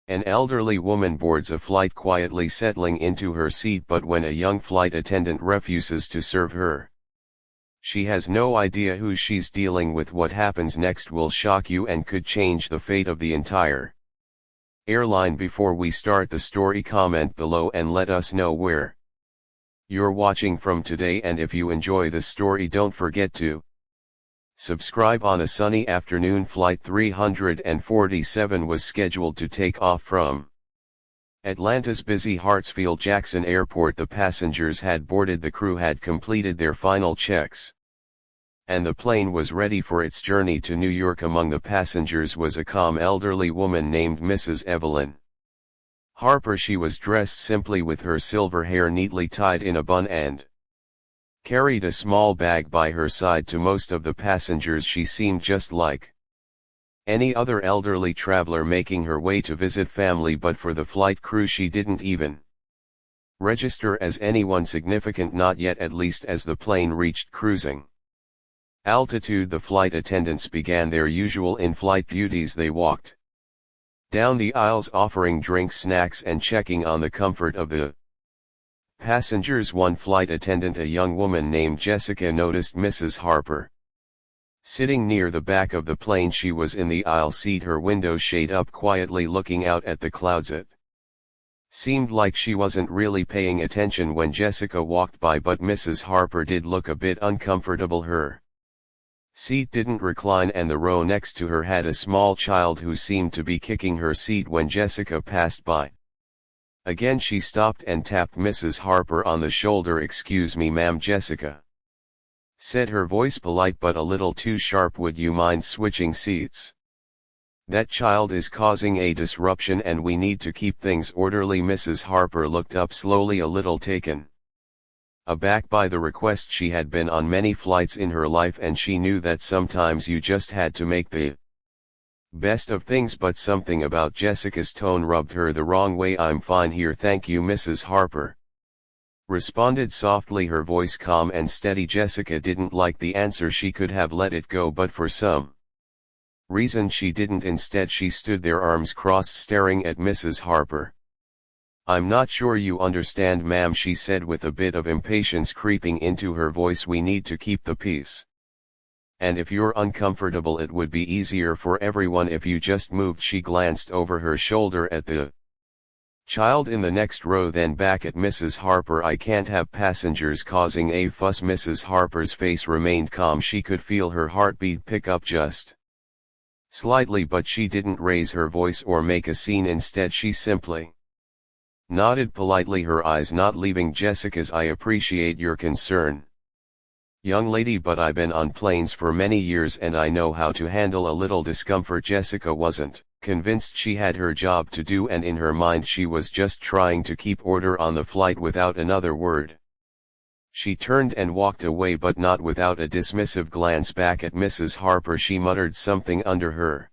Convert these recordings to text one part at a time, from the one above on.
An elderly woman boards a flight quietly settling into her seat, but when a young flight attendant refuses to serve her, she has no idea who she's dealing with. What happens next will shock you and could change the fate of the entire airline. Before we start the story, comment below and let us know where you're watching from today, and if you enjoy the story don't forget to subscribe. On a sunny afternoon, flight 347 was scheduled to take off from Atlanta's busy Hartsfield-Jackson Airport. The passengers had boarded, the crew had completed their final checks, and the plane was ready for its journey to New York. Among the passengers was a calm elderly woman named Mrs. Evelyn Harper. She was dressed simply, with her silver hair neatly tied in a bun, and carried a small bag by her side. To most of the passengers she seemed just like any other elderly traveler making her way to visit family, but for the flight crew she didn't even register as anyone significant, not yet, at least. As the plane reached cruising altitude, the flight attendants began their usual in-flight duties. They walked down the aisles offering drinks, snacks, and checking on the comfort of the passengers. One flight attendant, a young woman named Jessica, noticed Mrs. Harper sitting near the back of the plane. She was in the aisle seat, her window shade up, quietly looking out at the clouds. It seemed like she wasn't really paying attention when Jessica walked by, but Mrs. Harper did look a bit uncomfortable. Her seat didn't recline, and the row next to her had a small child who seemed to be kicking her seat. When Jessica passed by again, she stopped and tapped Mrs. Harper on the shoulder. "Excuse me, ma'am," Jessica said, her voice polite but a little too sharp. "Would you mind switching seats? That child is causing a disruption and we need to keep things orderly." Mrs. Harper looked up slowly, a little taken aback by the request. She had been on many flights in her life, and she knew that sometimes you just had to make the best of things, but something about Jessica's tone rubbed her the wrong way. "I'm fine here, thank you," Mrs. Harper responded softly, her voice calm and steady. Jessica didn't like the answer. She could have let it go, but for some reason she didn't. Instead, she stood there, arms crossed, staring at Mrs. Harper. "I'm not sure you understand, ma'am," she said with a bit of impatience creeping into her voice. "We need to keep the peace. And if you're uncomfortable, it would be easier for everyone if you just moved." She glanced over her shoulder at the child in the next row, then back at Mrs. Harper. "I can't have passengers causing a fuss." Mrs. Harper's face remained calm. She could feel her heartbeat pick up just slightly, but she didn't raise her voice or make a scene. Instead, she simply nodded politely, her eyes not leaving Jessica's. "I appreciate your concern, young lady, but I've been on planes for many years and I know how to handle a little discomfort." Jessica wasn't convinced. She had her job to do, and in her mind she was just trying to keep order on the flight. Without another word, she turned and walked away, but not without a dismissive glance back at Mrs. Harper. She muttered something under her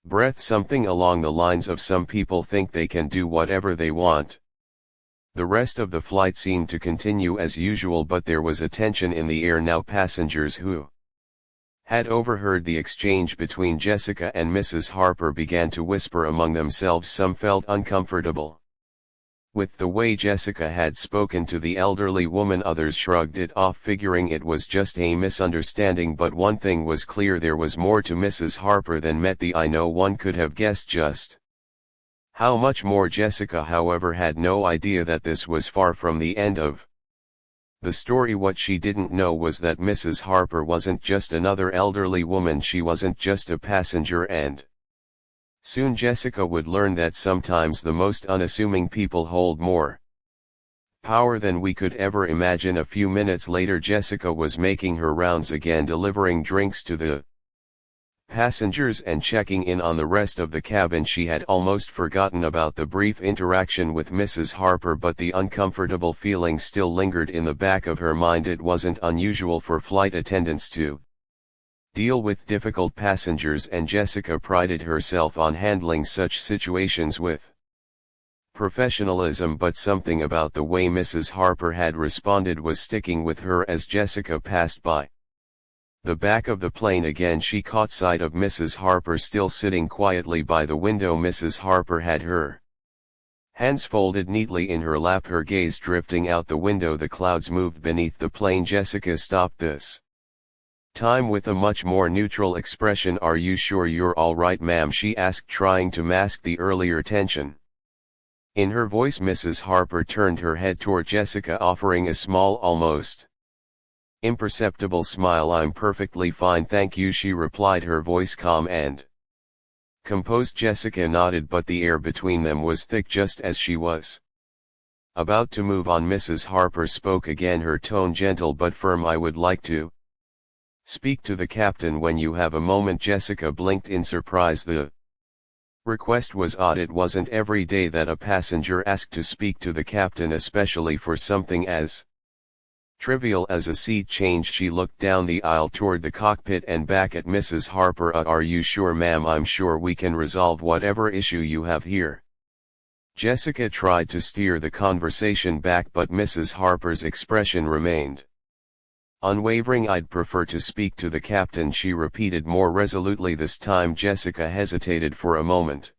breath, something along the lines of, "Some people think they can do whatever they want." The rest of the flight seemed to continue as usual, but there was a tension in the air now. Passengers who had overheard the exchange between Jessica and Mrs. Harper began to whisper among themselves. Some felt uncomfortable with the way Jessica had spoken to the elderly woman. Others shrugged it off, figuring it was just a misunderstanding. But one thing was clear, there was more to Mrs. Harper than met the eye. No one could have guessed just how much more. Jessica, however, had no idea that this was far from the end of the story. What she didn't know was that Mrs. Harper wasn't just another elderly woman. She wasn't just a passenger, and soon Jessica would learn that sometimes the most unassuming people hold more power than we could ever imagine. A few minutes later, Jessica was making her rounds again, delivering drinks to the passengers and checking in on the rest of the cabin. She had almost forgotten about the brief interaction with Mrs. Harper, but the uncomfortable feeling still lingered in the back of her mind. It wasn't unusual for flight attendants to deal with difficult passengers, and Jessica prided herself on handling such situations with professionalism, but something about the way Mrs. Harper had responded was sticking with her. As Jessica passed by The back of the plane again. She caught sight of Mrs. Harper still sitting quietly by the window. Mrs. Harper had her hands folded neatly in her lap, her gaze drifting out the window. The clouds moved beneath the plane. Jessica stopped this time with a much more neutral expression. "Are you sure you're all right, ma'am?" she asked, trying to mask the earlier tension in her voice. Mrs. Harper turned her head toward Jessica, offering a small, almost imperceptible smile. "I'm perfectly fine, thank you," she replied, her voice calm and composed. Jessica nodded, but the air between them was thick. Just as she was about to move on, Mrs. Harper spoke again, her tone gentle but firm. "I would like to speak to the captain when you have a moment." Jessica blinked in surprise. The request was odd. It wasn't every day that a passenger asked to speak to the captain, especially for something as trivial as a seat change. She looked down the aisle toward the cockpit and back at Mrs. Harper. Are you sure, ma'am?" "I'm sure we can resolve whatever issue you have here." Jessica tried to steer the conversation back, but Mrs. Harper's expression remained unwavering. "I'd prefer to speak to the captain," she repeated more resolutely this time. Jessica hesitated for a moment.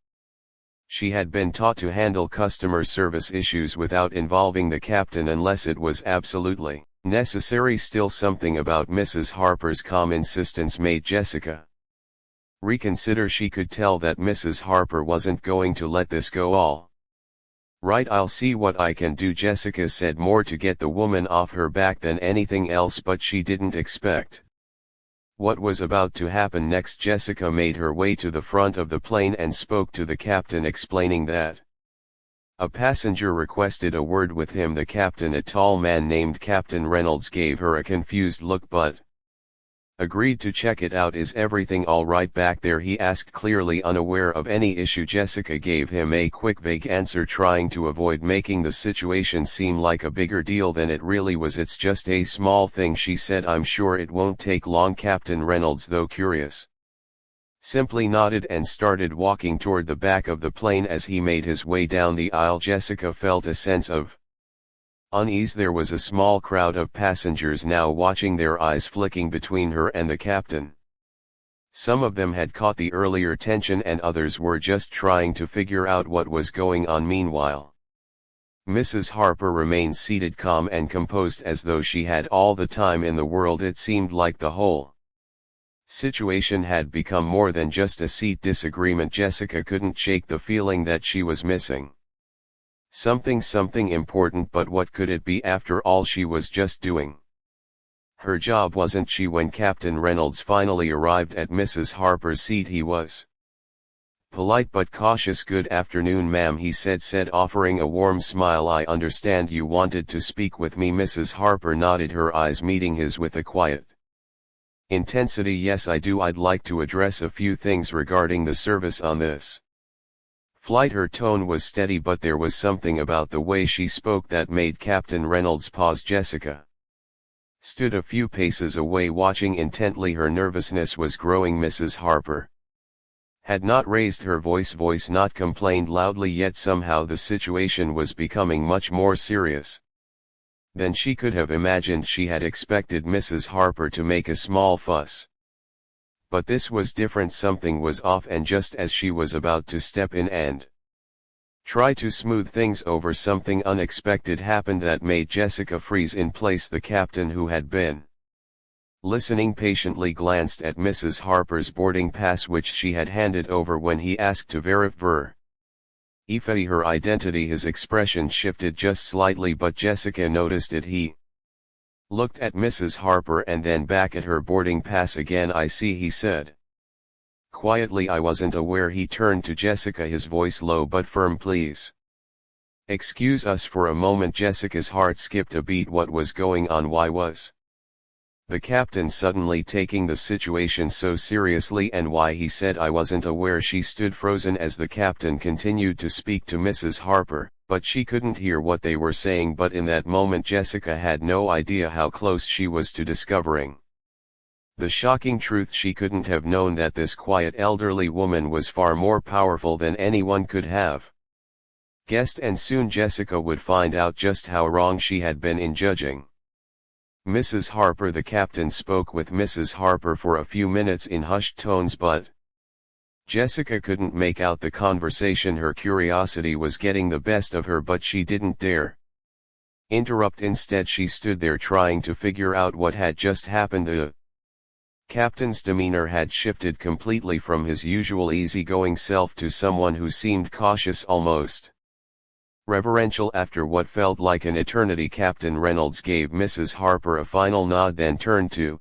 She had been taught to handle customer service issues without involving the captain unless it was absolutely necessary. Still, something about Mrs. Harper's calm insistence made Jessica reconsider. She could tell that Mrs. Harper wasn't going to let this go all right. "I'll see what I can do," Jessica said, more to get the woman off her back than anything else. But she didn't expect what was about to happen next. Jessica made her way to the front of the plane and spoke to the captain, explaining that a passenger requested a word with him. The captain, a tall man named Captain Reynolds, gave her a confused look but agreed to check it out. "Is everything all right back there?" he asked, clearly unaware of any issue. Jessica gave him a quick, vague answer, trying to avoid making the situation seem like a bigger deal than it really was. "It's just a small thing," she said. "I'm sure it won't take long." Captain Reynolds, though curious, simply nodded and started walking toward the back of the plane. As he made his way down the aisle, Jessica felt a sense of unease. There was a small crowd of passengers now watching, their eyes flicking between her and the captain. Some of them had caught the earlier tension and others were just trying to figure out what was going on. Meanwhile, Mrs. Harper remained seated, calm and composed, as though she had all the time in the world. It seemed like the whole situation had become more than just a seat disagreement. Jessica couldn't shake the feeling that she was missing something important, but what could it be? After all, she was just doing her job, wasn't she? When Captain Reynolds finally arrived at Mrs. Harper's seat, he was polite but cautious. "Good afternoon, ma'am," he said, offering a warm smile. "I understand you wanted to speak with me." Mrs. Harper nodded, her eyes meeting his with a quiet intensity. "Yes, I do. I'd like to address a few things regarding the service on this flight." Her tone was steady, but there was something about the way she spoke that made Captain Reynolds pause. Jessica stood a few paces away, watching intently. Her nervousness was growing. Mrs. Harper had not raised her voice not complained loudly, yet somehow the situation was becoming much more serious than she could have imagined. She had expected Mrs. Harper to make a small fuss, but this was different. Something was off, and just as she was about to step in and try to smooth things over, something unexpected happened that made Jessica freeze in place. The captain, who had been listening patiently, glanced at Mrs. Harper's boarding pass, which she had handed over when he asked to verify her identity. His expression shifted just slightly, but Jessica noticed it. He looked at Mrs. Harper and then back at her boarding pass again. "I see," he said quietly. "I wasn't aware." He turned to Jessica, his voice low but firm. "Please excuse us for a moment." Jessica's heart skipped a beat. What was going on? Why was the captain suddenly taking the situation so seriously, and why he said "I wasn't aware"? She stood frozen as the captain continued to speak to Mrs. Harper, but she couldn't hear what they were saying. But in that moment Jessica had no idea how close she was to discovering the shocking truth. She couldn't have known that this quiet elderly woman was far more powerful than anyone could have guessed, and soon Jessica would find out just how wrong she had been in judging Mrs. Harper. The captain spoke with Mrs. Harper for a few minutes in hushed tones, but Jessica couldn't make out the conversation. Her curiosity was getting the best of her, but she didn't dare interrupt. Instead, she stood there trying to figure out what had just happened. The captain's demeanor had shifted completely from his usual easygoing self to someone who seemed cautious, almost reverential. After what felt like an eternity, Captain Reynolds gave Mrs. Harper a final nod, then turned to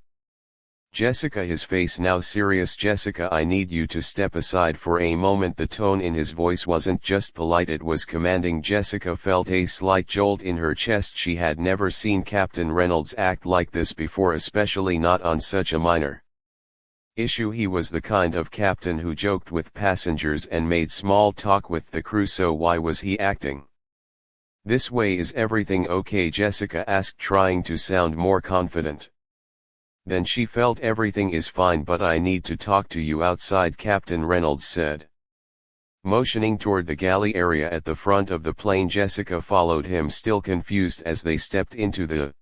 Jessica, his face now serious. "Jessica, I need you to step aside for a moment." The tone in his voice wasn't just polite, it was commanding. Jessica felt a slight jolt in her chest. She had never seen Captain Reynolds act like this before, especially not on such a minor issue. He was the kind of captain who joked with passengers and made small talk with the crew, so why was he acting this way? "Is everything okay?" Jessica asked, trying to sound more confident. Then she felt "Everything is fine, but I need to talk to you outside," Captain Reynolds said, motioning toward the galley area at the front of the plane. Jessica followed him, still confused. As they stepped into the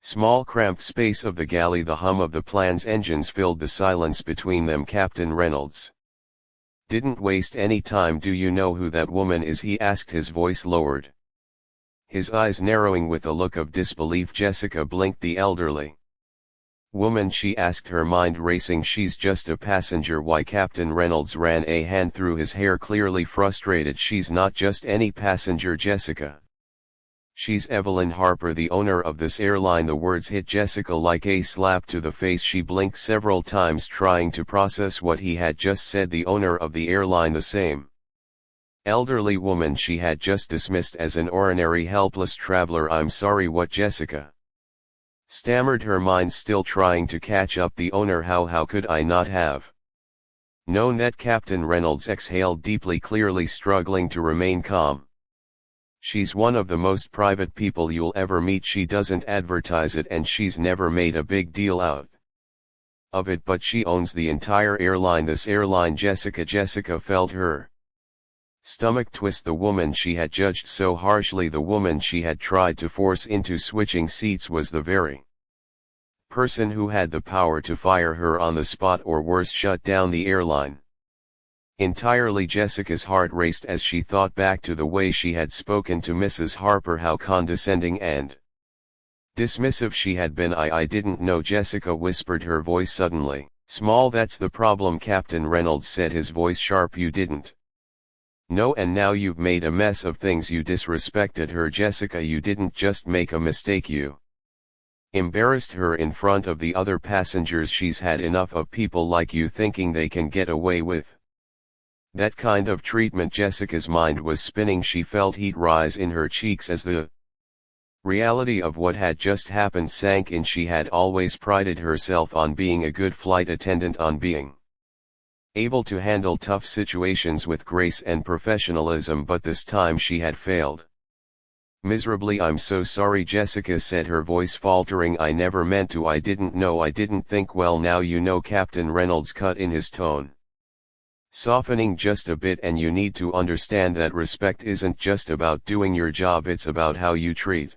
small cramped space of the galley, the hum of the plane's engines filled the silence between them. Captain Reynolds didn't waste any time. "Do you know who that woman is?" he asked, his voice lowered, his eyes narrowing with a look of disbelief. Jessica blinked. "The elderly woman?" she asked, her mind racing. "She's just a passenger." "Why?" Captain Reynolds ran a hand through his hair, clearly frustrated. "She's not just any passenger, Jessica. She's Evelyn Harper, the owner of this airline." The words hit Jessica like a slap to the face. She blinked several times, trying to process what he had just said. The owner of the airline, the same elderly woman she had just dismissed as an ordinary helpless traveler. "I'm sorry, what?" Jessica stammered, her mind still trying to catch up. "The owner? How could I not have known that?" Captain Reynolds exhaled deeply, clearly struggling to remain calm. "She's one of the most private people you'll ever meet. She doesn't advertise it, and she's never made a big deal out of it, but she owns the entire airline, this airline." Jessica felt her stomach twist. The woman she had judged so harshly, the woman she had tried to force into switching seats, was the very person who had the power to fire her on the spot, or worse, shut down the airline entirely. Jessica's heart raced as she thought back to the way she had spoken to Mrs. Harper, how condescending and dismissive she had been. I didn't know," Jessica whispered, her voice suddenly small. "That's the problem," Captain Reynolds said, his voice sharp. "You didn't know, and now you've made a mess of things. You disrespected her." "Jessica, you didn't just make a mistake, you embarrassed her in front of the other passengers. She's had enough of people like you thinking they can get away with that kind of treatment." Jessica's mind was spinning. She felt heat rise in her cheeks as the reality of what had just happened sank in. She had always prided herself on being a good flight attendant, on being able to handle tough situations with grace and professionalism, but this time she had failed miserably. "I'm so sorry," Jessica said, her voice faltering. "I never meant to. I didn't know. I didn't think." "Well, now you know," Captain Reynolds cut in, his tone softening just a bit, "and you need to understand that respect isn't just about doing your job, it's about how you treat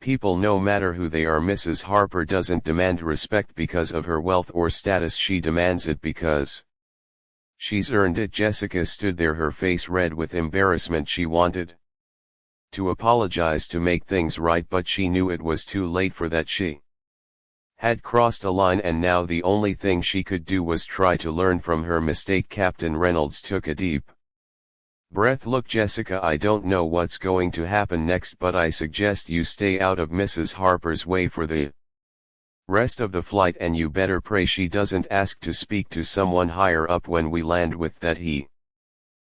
people, no matter who they are. Mrs. Harper doesn't demand respect because of her wealth or status. She demands it because she's earned it." Jessica stood there, her face red with embarrassment. She wanted to apologize, to make things right, but she knew it was too late for that. She had crossed a line, and now the only thing she could do was try to learn from her mistake. Captain Reynolds took a deep breath. "Look, Jessica, I don't know what's going to happen next, but I suggest you stay out of Mrs. Harper's way for the rest of the flight, and you better pray she doesn't ask to speak to someone higher up when we land." With that, he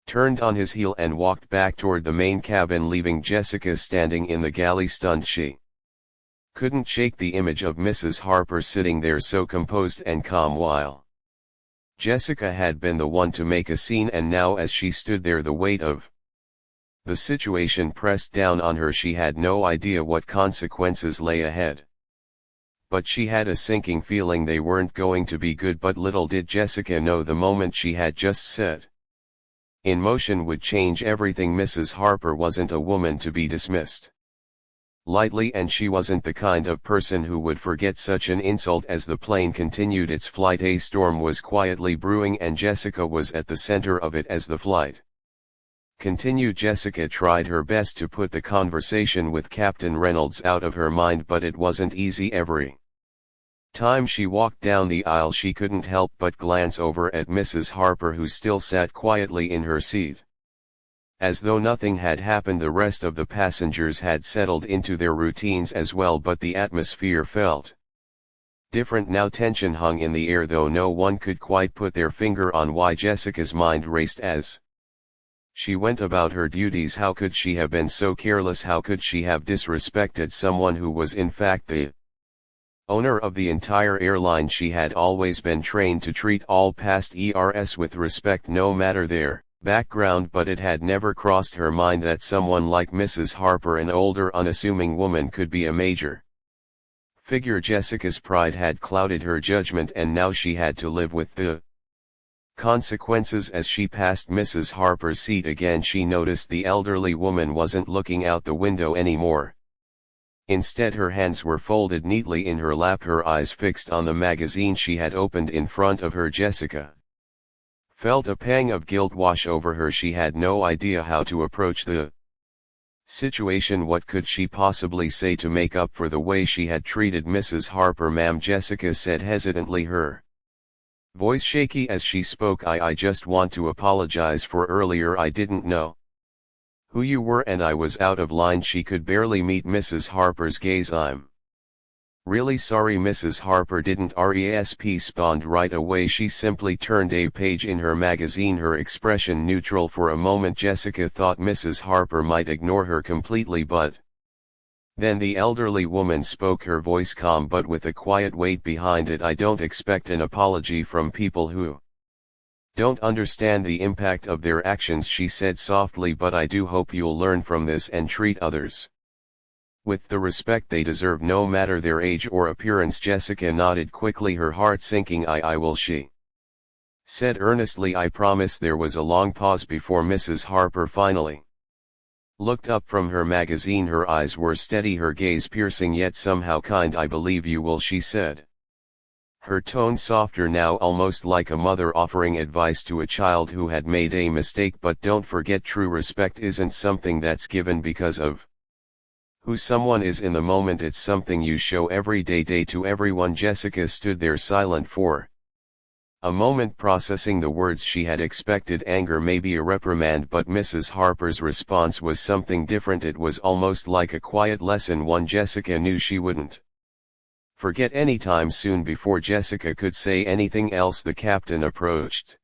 turned on his heel and walked back toward the main cabin, leaving Jessica standing in the galley, stunned. She couldn't shake the image of Mrs. Harper sitting there so composed and calm, while Jessica had been the one to make a scene, and now as she stood there, the weight of the situation pressed down on her. She had no idea what consequences lay ahead, but she had a sinking feeling they weren't going to be good. But little did Jessica know the moment she had just set in motion would change everything. Mrs. Harper wasn't a woman to be dismissed. lightly, and she wasn't the kind of person who would forget such an insult. As the plane continued its flight, a storm was quietly brewing and Jessica was at the center of it as the flight continued. Jessica tried her best to put the conversation with Captain Reynolds out of her mind, but it wasn't easy. Every time she walked down the aisle, she couldn't help but glance over at Mrs. Harper, who still sat quietly in her seat. As though nothing had happened, the rest of the passengers had settled into their routines as well, but the atmosphere felt different now. Tension hung in the air, though no one could quite put their finger on why. Jessica's mind raced as she went about her duties. How could she have been so careless? How could she have disrespected someone who was in fact the owner of the entire airline? She had always been trained to treat all past ERS with respect, no matter their background, but it had never crossed her mind that someone like Mrs. Harper, an older, unassuming woman, could be a major figure. Jessica's pride had clouded her judgment, and now she had to live with the consequences. As she passed Mrs. Harper's seat again, she noticed the elderly woman wasn't looking out the window anymore. Instead, her hands were folded neatly in her lap, her eyes fixed on the magazine she had opened in front of her. Jessica felt a pang of guilt wash over her. She had no idea how to approach the situation. What could she possibly say to make up for the way she had treated Mrs. Harper? "Ma'am," Jessica said hesitantly, her voice shaky as she spoke. I just want to apologize for earlier. I didn't know who you were and I was out of line." She could barely meet Mrs. Harper's gaze. "I'm really sorry." Mrs. Harper didn't respond right away. She simply turned a page in her magazine, her expression neutral. For a moment Jessica thought Mrs. Harper might ignore her completely, but then the elderly woman spoke, her voice calm but with a quiet weight behind it. "I don't expect an apology from people who don't understand the impact of their actions," she said softly, "but I do hope you'll learn from this and treat others with the respect they deserve, no matter their age or appearance." Jessica nodded quickly, her heart sinking. I will," she said earnestly. "I promise." There was a long pause before Mrs. Harper finally looked up from her magazine. Her eyes were steady, her gaze piercing yet somehow kind. "I believe you will," she said, her tone softer now, almost like a mother offering advice to a child who had made a mistake. "But don't forget, true respect isn't something that's given because of who someone is in the moment. It's something you show every day to everyone." Jessica stood there silent for a moment, processing the words. She had expected anger, maybe a reprimand, but Mrs. Harper's response was something different. It was almost like a quiet lesson, one Jessica knew she wouldn't forget anytime soon. Before Jessica could say anything else, the captain approached.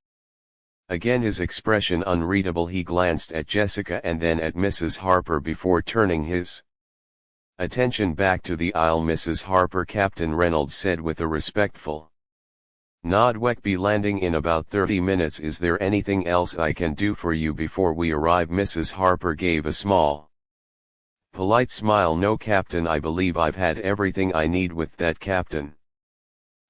Again, his expression unreadable. He glanced at Jessica and then at Mrs. Harper before turning his attention back to the aisle. "Mrs. Harper," Captain Reynolds said with a respectful nod, "we'll be landing in about 30 minutes. Is there anything else I can do for you before we arrive?" Mrs. Harper gave a small, polite smile. "No, Captain, I believe I've had everything I need." With that, Captain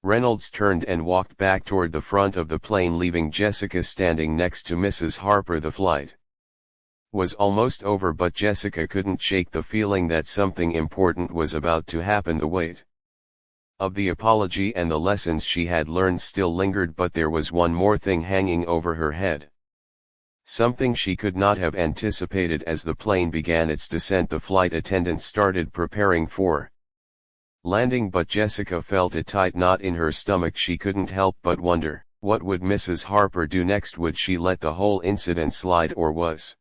Reynolds turned and walked back toward the front of the plane, leaving Jessica standing next to Mrs. Harper. The flight was almost over, but Jessica couldn't shake the feeling that something important was about to happen. The weight of the apology and the lessons she had learned still lingered, but there was one more thing hanging over her head. Something she could not have anticipated. As the plane began its descent, the flight attendant started preparing for landing, but Jessica felt a tight knot in her stomach. She couldn't help but wonder, what would Mrs. Harper do next? Would she let the whole incident slide, or was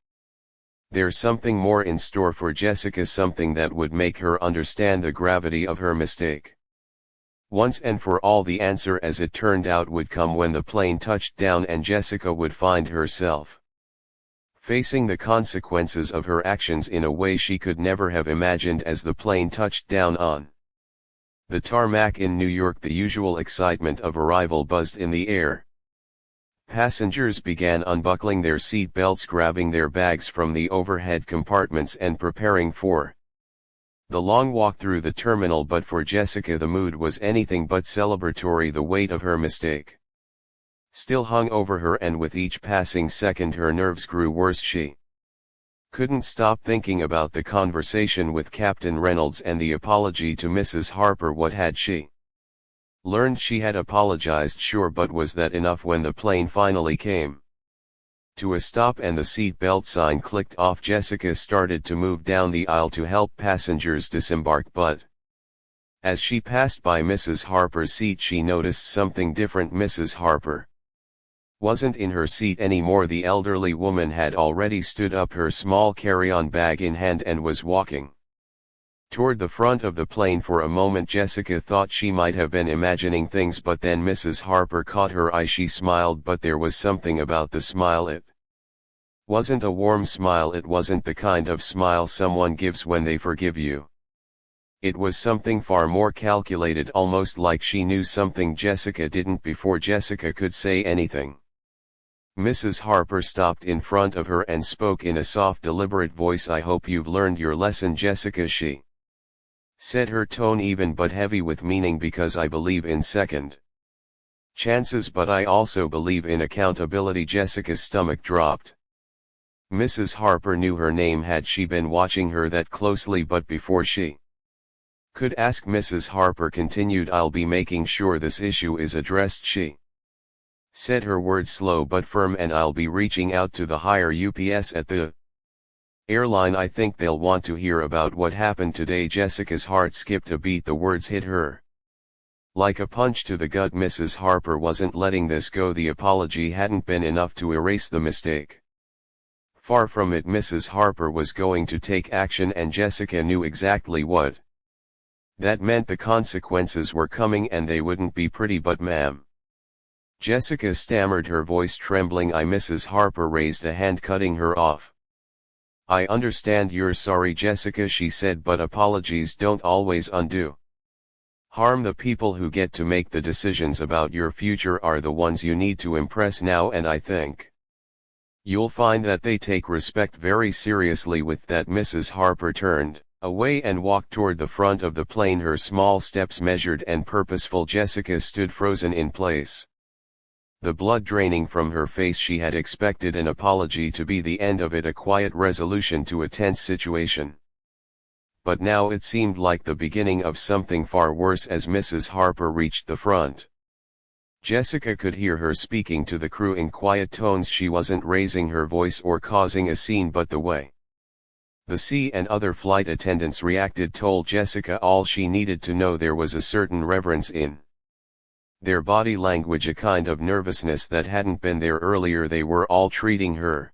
there something more in store for Jessica, something that would make her understand the gravity of her mistake once and for all? The answer, as it turned out, would come when the plane touched down and Jessica would find herself facing the consequences of her actions in a way she could never have imagined. As the plane touched down on the tarmac in New York, the usual excitement of arrival buzzed in the air. Passengers began unbuckling their seat belts, grabbing their bags from the overhead compartments and preparing for the long walk through the terminal. But for Jessica the mood was anything but celebratory. The weight of her mistake still hung over her, and with each passing second her nerves grew worse. She Couldn't stop thinking about the conversation with Captain Reynolds and the apology to Mrs. Harper. What had she learned? She had apologized, sure, but was that enough when the plane finally came to a stop and the seat belt sign clicked off? Jessica started to move down the aisle to help passengers disembark, but as she passed by Mrs. Harper's seat she noticed something different. Mrs. Harper wasn't in her seat anymore. The elderly woman had already stood up, her small carry-on bag in hand, and was walking toward the front of the plane. For a moment Jessica thought she might have been imagining things, but then Mrs. Harper caught her eye. She smiled, but there was something about the smile. It wasn't a warm smile. It wasn't the kind of smile someone gives when they forgive you. It was something far more calculated, almost like she knew something Jessica didn't before Jessica could say anything. Mrs. Harper stopped in front of her and spoke in a soft, deliberate voice. "I hope you've learned your lesson, Jessica," she said, her tone even but heavy with meaning, "because I believe in second chances, but I also believe in accountability." Jessica's stomach dropped. Mrs. Harper knew her name. Had she been watching her that closely? But before she could ask, Mrs. Harper continued, "I'll be making sure this issue is addressed," she said, her words slow but firm, "and I'll be reaching out to the higher UPS at the airline. I think they'll want to hear about what happened today." Jessica's heart skipped a beat. The words hit her like a punch to the gut. Mrs. Harper wasn't letting this go. The apology hadn't been enough to erase the mistake. Far from it. Mrs. Harper was going to take action, and Jessica knew exactly what that meant. The consequences were coming, and they wouldn't be pretty. "But ma'am," Jessica stammered, her voice trembling. Mrs. Harper raised a hand, cutting her off. "I understand you're sorry, Jessica," she said, "but apologies don't always undo harm. The people who get to make the decisions about your future are the ones you need to impress now, and I think you'll find that they take respect very seriously." With that, Mrs. Harper turned away and walked toward the front of the plane, her small steps measured and purposeful. Jessica stood frozen in place, the blood draining from her face. She had expected an apology to be the end of it, a quiet resolution to a tense situation. But now it seemed like the beginning of something far worse. As Mrs. Harper reached the front, Jessica could hear her speaking to the crew in quiet tones. She wasn't raising her voice or causing a scene, but the way the C and other flight attendants reacted told Jessica all she needed to know. There was a certain reverence in their body language, a kind of nervousness that hadn't been there earlier. They were all treating her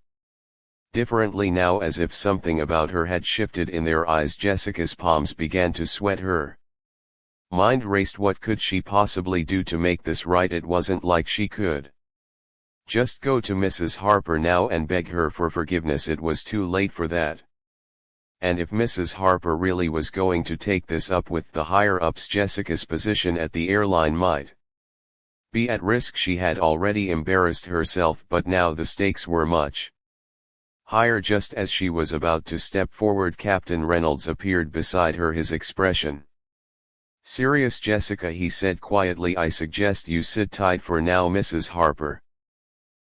differently now, as if something about her had shifted in their eyes. Jessica's palms began to sweat. Her mind raced. What could she possibly do to make this right? It wasn't like she could just go to Mrs. Harper now and beg her for forgiveness. It was too late for that. And if Mrs. Harper really was going to take this up with the higher-ups, Jessica's position at the airline might be at risk. She had already embarrassed herself, but now the stakes were much higher. Just as she was about to step forward, Captain Reynolds appeared beside her, his expression serious. "Jessica," he said quietly, "I suggest you sit tight for now. Mrs. Harper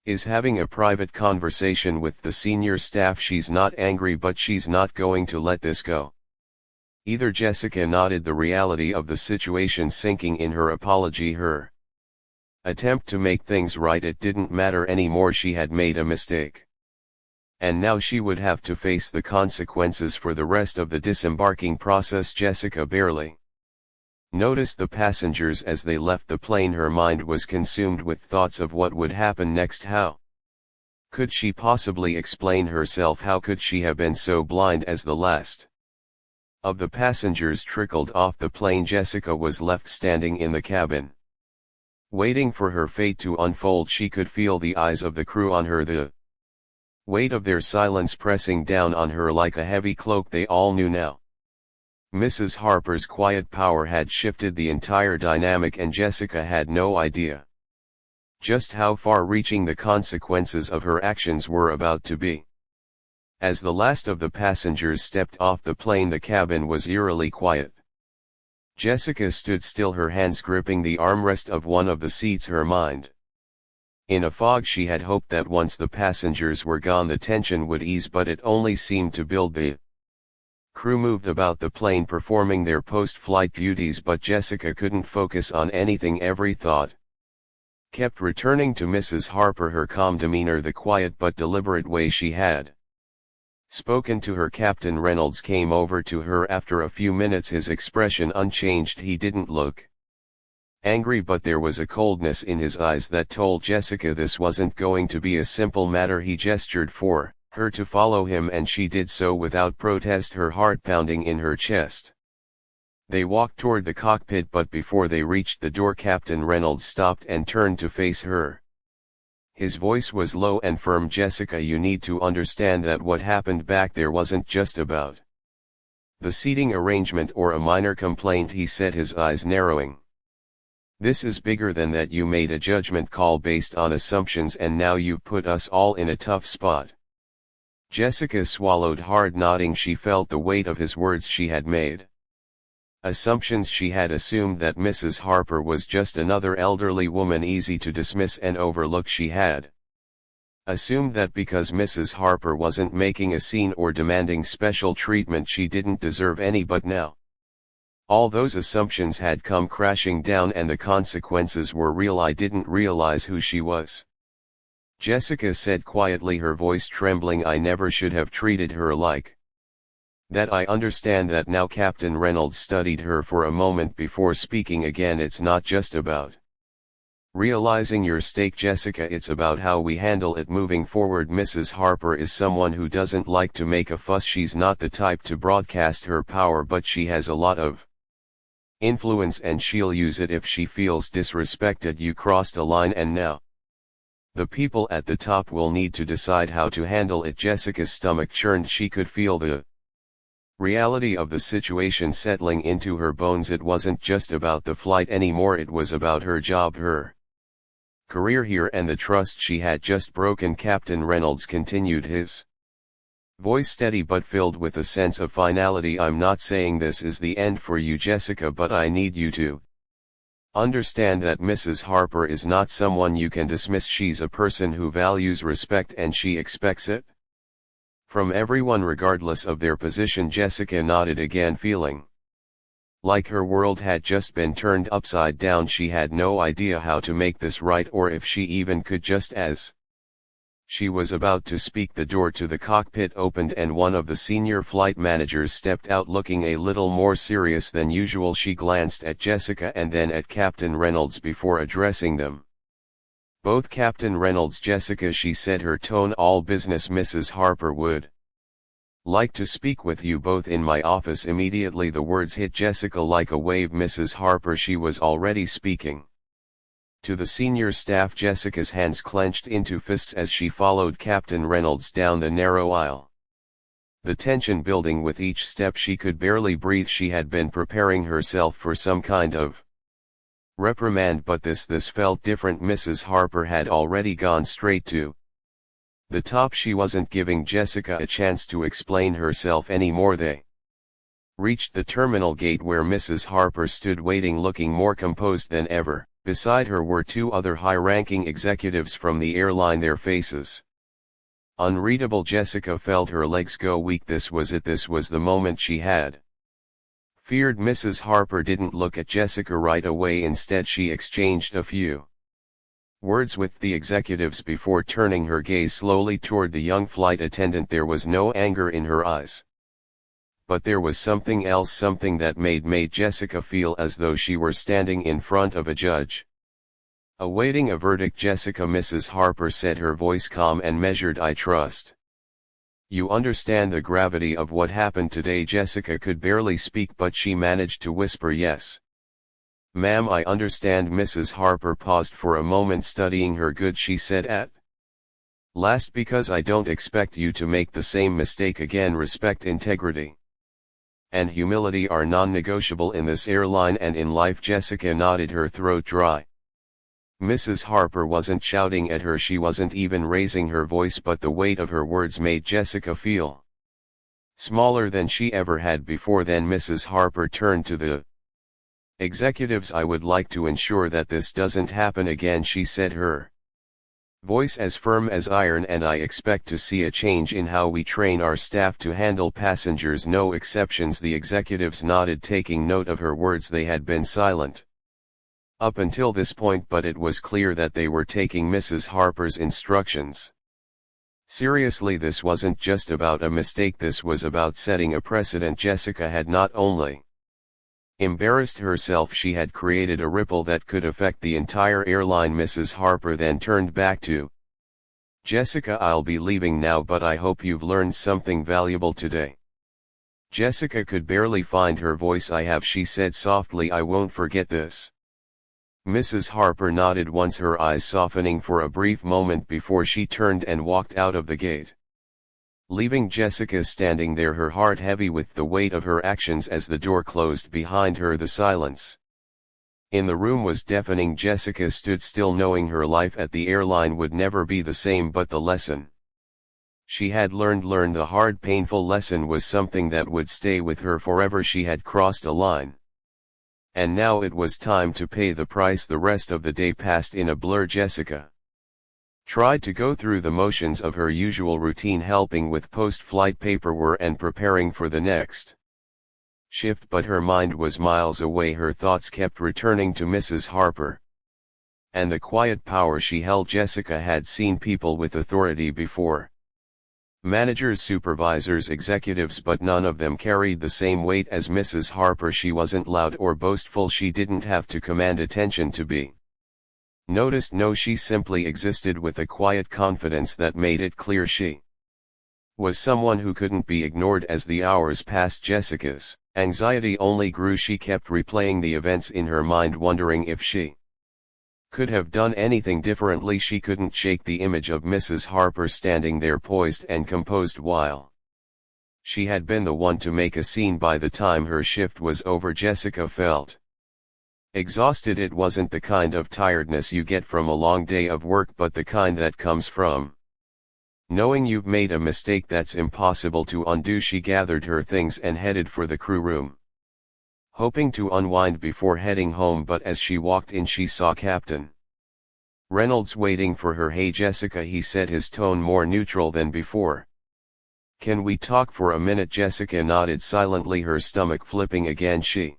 is having a private conversation with the senior staff. She's not angry, but she's not going to let this go either." Jessica nodded, the reality of the situation sinking in. Her apology, her attempt to make things right, it didn't matter anymore. She had made a mistake, and now she would have to face the consequences for the rest of the disembarking process. Jessica barely noticed the passengers as they left the plane. Her mind was consumed with thoughts of what would happen next. How could she possibly explain herself? How could she have been so blind? As the last of the passengers trickled off the plane, Jessica was left standing in the cabin, waiting for her fate to unfold. She could feel the eyes of the crew on her, the weight of their silence pressing down on her like a heavy cloak. They all knew now Mrs. Harper's quiet power had shifted the entire dynamic, and Jessica had no idea just how far-reaching the consequences of her actions were about to be. As the last of the passengers stepped off the plane, the cabin was eerily quiet. Jessica stood still, her hands gripping the armrest of one of the seats, her mind In a fog she had hoped that once the passengers were gone the tension would ease, but it only seemed to build. The crew moved about the plane performing their post-flight duties, but Jessica couldn't focus on anything. Every thought kept returning to Mrs. Harper, her calm demeanor, the quiet but deliberate way she had spoken to her. Captain Reynolds came over to her after a few minutes, his expression unchanged. He didn't look angry, but there was a coldness in his eyes that told Jessica this wasn't going to be a simple matter. He gestured for her to follow him, and she did so without protest, her heart pounding in her chest. They walked toward the cockpit, but before they reached the door, Captain Reynolds stopped and turned to face her. His voice was low and firm. "Jessica, you need to understand that what happened back there wasn't just about the seating arrangement or a minor complaint," he said, his eyes narrowing. "This is bigger than that. You made a judgment call based on assumptions, and now you've put us all in a tough spot." Jessica swallowed hard, nodding. She felt the weight of his words. She had made assumptions. She had assumed that Mrs. Harper was just another elderly woman easy to dismiss and overlook. She had assumed that because Mrs. Harper wasn't making a scene or demanding special treatment, she didn't deserve any. But now all those assumptions had come crashing down, and the consequences were real. "I didn't realize who she was," Jessica said quietly, her voice trembling. "I never should have treated her like that. I understand that now." Captain Reynolds studied her for a moment before speaking again. "It's not just about realizing your stake, Jessica, it's about how we handle it moving forward. Mrs. Harper is someone who doesn't like to make a fuss. She's not the type to broadcast her power, but she has a lot of influence, and she'll use it if she feels disrespected. You crossed a line, and now the people at the top will need to decide how to handle it." Jessica's stomach churned. She could feel the reality of the situation settling into her bones. It wasn't just about the flight anymore, it was about her job, her career here, and the trust she had just broken. Captain Reynolds continued, his voice steady but filled with a sense of finality. "I'm not saying this is the end for you, Jessica, but I need you to understand that Mrs. Harper is not someone you can dismiss. She's a person who values respect, and she expects it from everyone regardless of their position." Jessica nodded again, feeling like her world had just been turned upside down. She had no idea how to make this right, or if she even could. Just as she was about to speak, the door to the cockpit opened and one of the senior flight managers stepped out, looking a little more serious than usual. She glanced at Jessica and then at Captain Reynolds before addressing them both. "Captain Reynolds, Jessica," she said, her tone all business, "Mrs. Harper would like to speak with you both in my office immediately." The words hit Jessica like a wave. Mrs. Harper, she was already speaking to the senior staff. Jessica's hands clenched into fists as she followed Captain Reynolds down the narrow aisle, the tension building with each step. She could barely breathe. She had been preparing herself for some kind of reprimand, but this felt different. Mrs. Harper had already gone straight to the top. She wasn't giving Jessica a chance to explain herself anymore. They reached the terminal gate where Mrs. Harper stood waiting, looking more composed than ever. Beside her were two other high-ranking executives from the airline, their faces unreadable. Jessica felt her legs go weak. This was it. This was the moment she had feared. Mrs. Harper didn't look at Jessica right away. Instead, she exchanged a few words with the executives before turning her gaze slowly toward the young flight attendant. There was no anger in her eyes, but there was something else, something that made Jessica feel as though she were standing in front of a judge, awaiting a verdict. "Jessica," Mrs. Harper said, her voice calm and measured, "I trust you understand the gravity of what happened today." Jessica could barely speak, but she managed to whisper, "Yes, ma'am, I understand." Mrs. Harper paused for a moment, studying her. "Good," she said at last, "because I don't expect you to make the same mistake again. Respect, integrity, and humility are non-negotiable in this airline and in life." Jessica nodded, her throat dry. Mrs. Harper wasn't shouting at her, she wasn't even raising her voice, but the weight of her words made Jessica feel smaller than she ever had before. Then Mrs. Harper turned to the executives. "I would like to ensure that this doesn't happen again," she said, her Voice as firm as iron, and I expect to see a change in how we train our staff to handle passengers. No exceptions. The executives nodded, taking note of her words. They had been silent up until this point, but it was clear that they were taking Mrs. Harper's instructions seriously. This wasn't just about a mistake, this was about setting a precedent. Jessica had not only embarrassed herself, she had created a ripple that could affect the entire airline. Mrs. Harper then turned back to Jessica. I'll be leaving now, but I hope you've learned something valuable today. Jessica could barely find her voice. I have, she said softly. I won't forget this. Mrs. Harper nodded once, her eyes softening for a brief moment before she turned and walked out of the gate, leaving Jessica standing there, her heart heavy with the weight of her actions. As the door closed behind her, the silence in the room was deafening. Jessica stood still, knowing her life at the airline would never be the same, but the lesson she had learned, the hard, painful lesson, was something that would stay with her forever. She had crossed a line, and now it was time to pay the price. The rest of the day passed in a blur. Jessica tried to go through the motions of her usual routine, helping with post-flight paperwork and preparing for the next shift, but her mind was miles away. Her thoughts kept returning to Mrs. Harper and the quiet power she held. Jessica had seen people with authority before, managers, supervisors, executives, but none of them carried the same weight as Mrs. Harper. She wasn't loud or boastful, she didn't have to command attention to be noticed. No, she simply existed with a quiet confidence that made it clear she was someone who couldn't be ignored. As the hours passed, Jessica's anxiety only grew. She kept replaying the events in her mind, wondering if she could have done anything differently. She couldn't shake the image of Mrs. Harper standing there poised and composed while she had been the one to make a scene. By the time her shift was over, Jessica felt exhausted. It wasn't the kind of tiredness you get from a long day of work, but the kind that comes from knowing you've made a mistake that's impossible to undo. She gathered her things and headed for the crew room, hoping to unwind before heading home, but as she walked in she saw Captain Reynolds waiting for her. Hey Jessica, he said, his tone more neutral than before. Can we talk for a minute? Jessica nodded silently, her stomach flipping again. She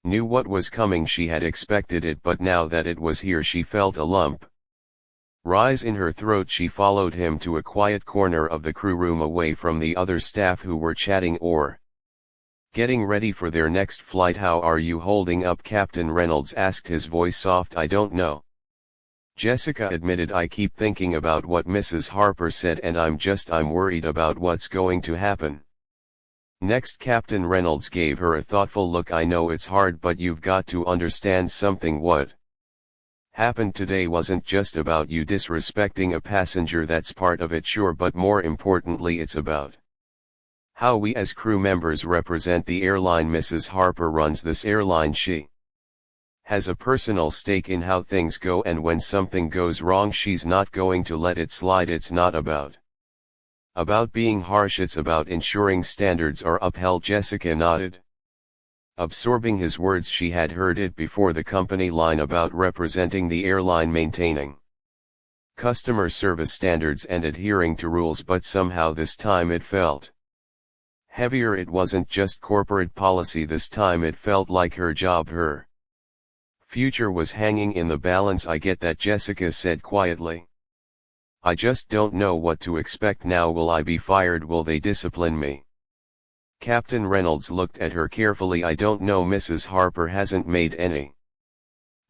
knew what was coming, she had expected it, but now that it was here she felt a lump rise in her throat. She followed him to a quiet corner of the crew room, away from the other staff who were chatting or getting ready for their next flight. How are you holding up? Captain Reynolds asked, his voice soft. I don't know, Jessica admitted. I keep thinking about what Mrs. Harper said, and I'm worried about what's going to happen next. Captain Reynolds gave her a thoughtful look. I know it's hard, but you've got to understand something. What happened today wasn't just about you disrespecting a passenger. That's part of it, sure, but more importantly it's about how we as crew members represent the airline. Mrs. Harper runs this airline. She has a personal stake in how things go, and when something goes wrong she's not going to let it slide. It's not about being harsh, it's about ensuring standards are upheld. Jessica nodded, absorbing his words. She had heard it before, the company line about representing the airline, maintaining customer service standards and adhering to rules, but somehow this time it felt heavier. It wasn't just corporate policy this time, it felt like her job, her future was hanging in the balance. I get that, Jessica said quietly. I just don't know what to expect now. Will I be fired? Will they discipline me? Captain Reynolds looked at her carefully. I don't know, Mrs. Harper hasn't made any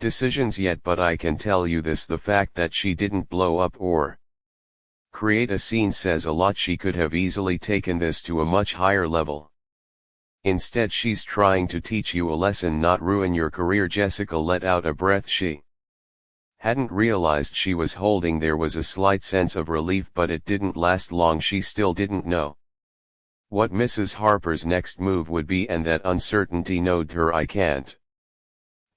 decisions yet, but I can tell you this, the fact that she didn't blow up or create a scene says a lot. She could have easily taken this to a much higher level. Instead she's trying to teach you a lesson, not ruin your career. Jessica let out a breath. She hadn't realized she was holding. There was a slight sense of relief, but it didn't last long. She still didn't know what Mrs. Harper's next move would be, and that uncertainty gnawed her. I can't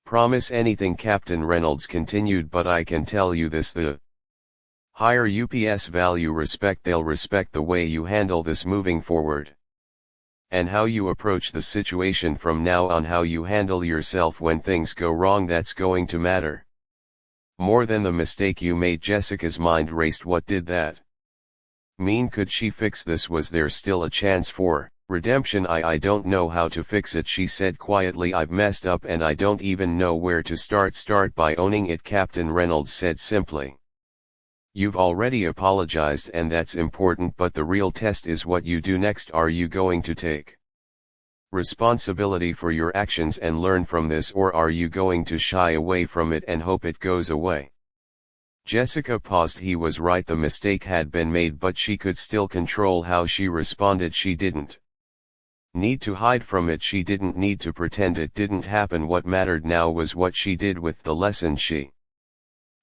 promise anything, Captain Reynolds continued, but I can tell you this, the higher UPS value respect. They'll respect the way you handle this moving forward, and how you approach the situation from now on, how you handle yourself when things go wrong. That's going to matter More than the mistake you made. Jessica's mind raced. What did that mean? Could she fix this? Was there still a chance for redemption? I don't know how to fix it, she said quietly. I've messed up and I don't even know where to start. Start by owning it, Captain Reynolds said simply. You've already apologized and that's important, but the real test is what you do next. Are you going to take responsibility for your actions and learn from this, or are you going to shy away from it and hope it goes away? Jessica paused. He was right, the mistake had been made, but she could still control how she responded. She didn't need to hide from it, she didn't need to pretend it didn't happen. What mattered now was what she did with the lesson she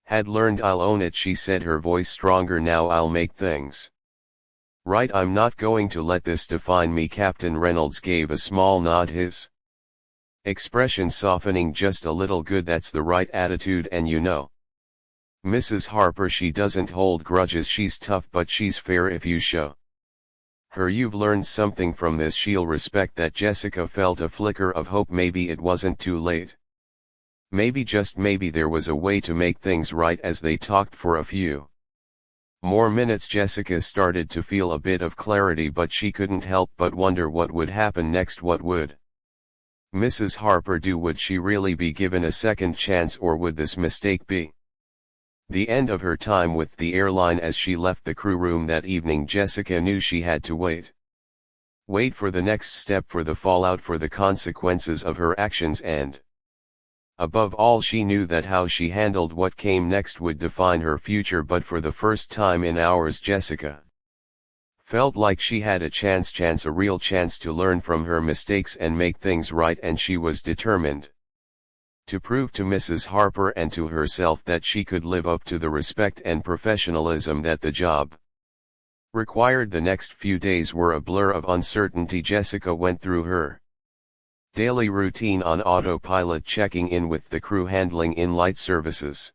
had learned. I'll own it, she said, her voice stronger now. I'll make things right. I'm not going to let this define me. Captain Reynolds gave a small nod, his expression softening just a little. Good, that's the right attitude, and you know Mrs. Harper, she doesn't hold grudges. She's tough, but she's fair. If you show her you've learned something from this, she'll respect that. Jessica felt a flicker of hope. Maybe it wasn't too late. Maybe, just maybe, there was a way to make things right. As they talked for a few more minutes, Jessica started to feel a bit of clarity, but she couldn't help but wonder what would happen next. What would Mrs. Harper do? Would she really be given a second chance, or would this mistake be the end of her time with the airline? As she left the crew room that evening, Jessica knew she had to wait for the next step, for the fallout, for the consequences of her actions, and above all, she knew that how she handled what came next would define her future. But for the first time in hours, Jessica felt like she had a chance, a real chance to learn from her mistakes and make things right, and she was determined to prove to Mrs. Harper and to herself that she could live up to the respect and professionalism that the job required. The next few days were a blur of uncertainty. Jessica went through her daily routine on autopilot, checking in with the crew, handling in-flight services,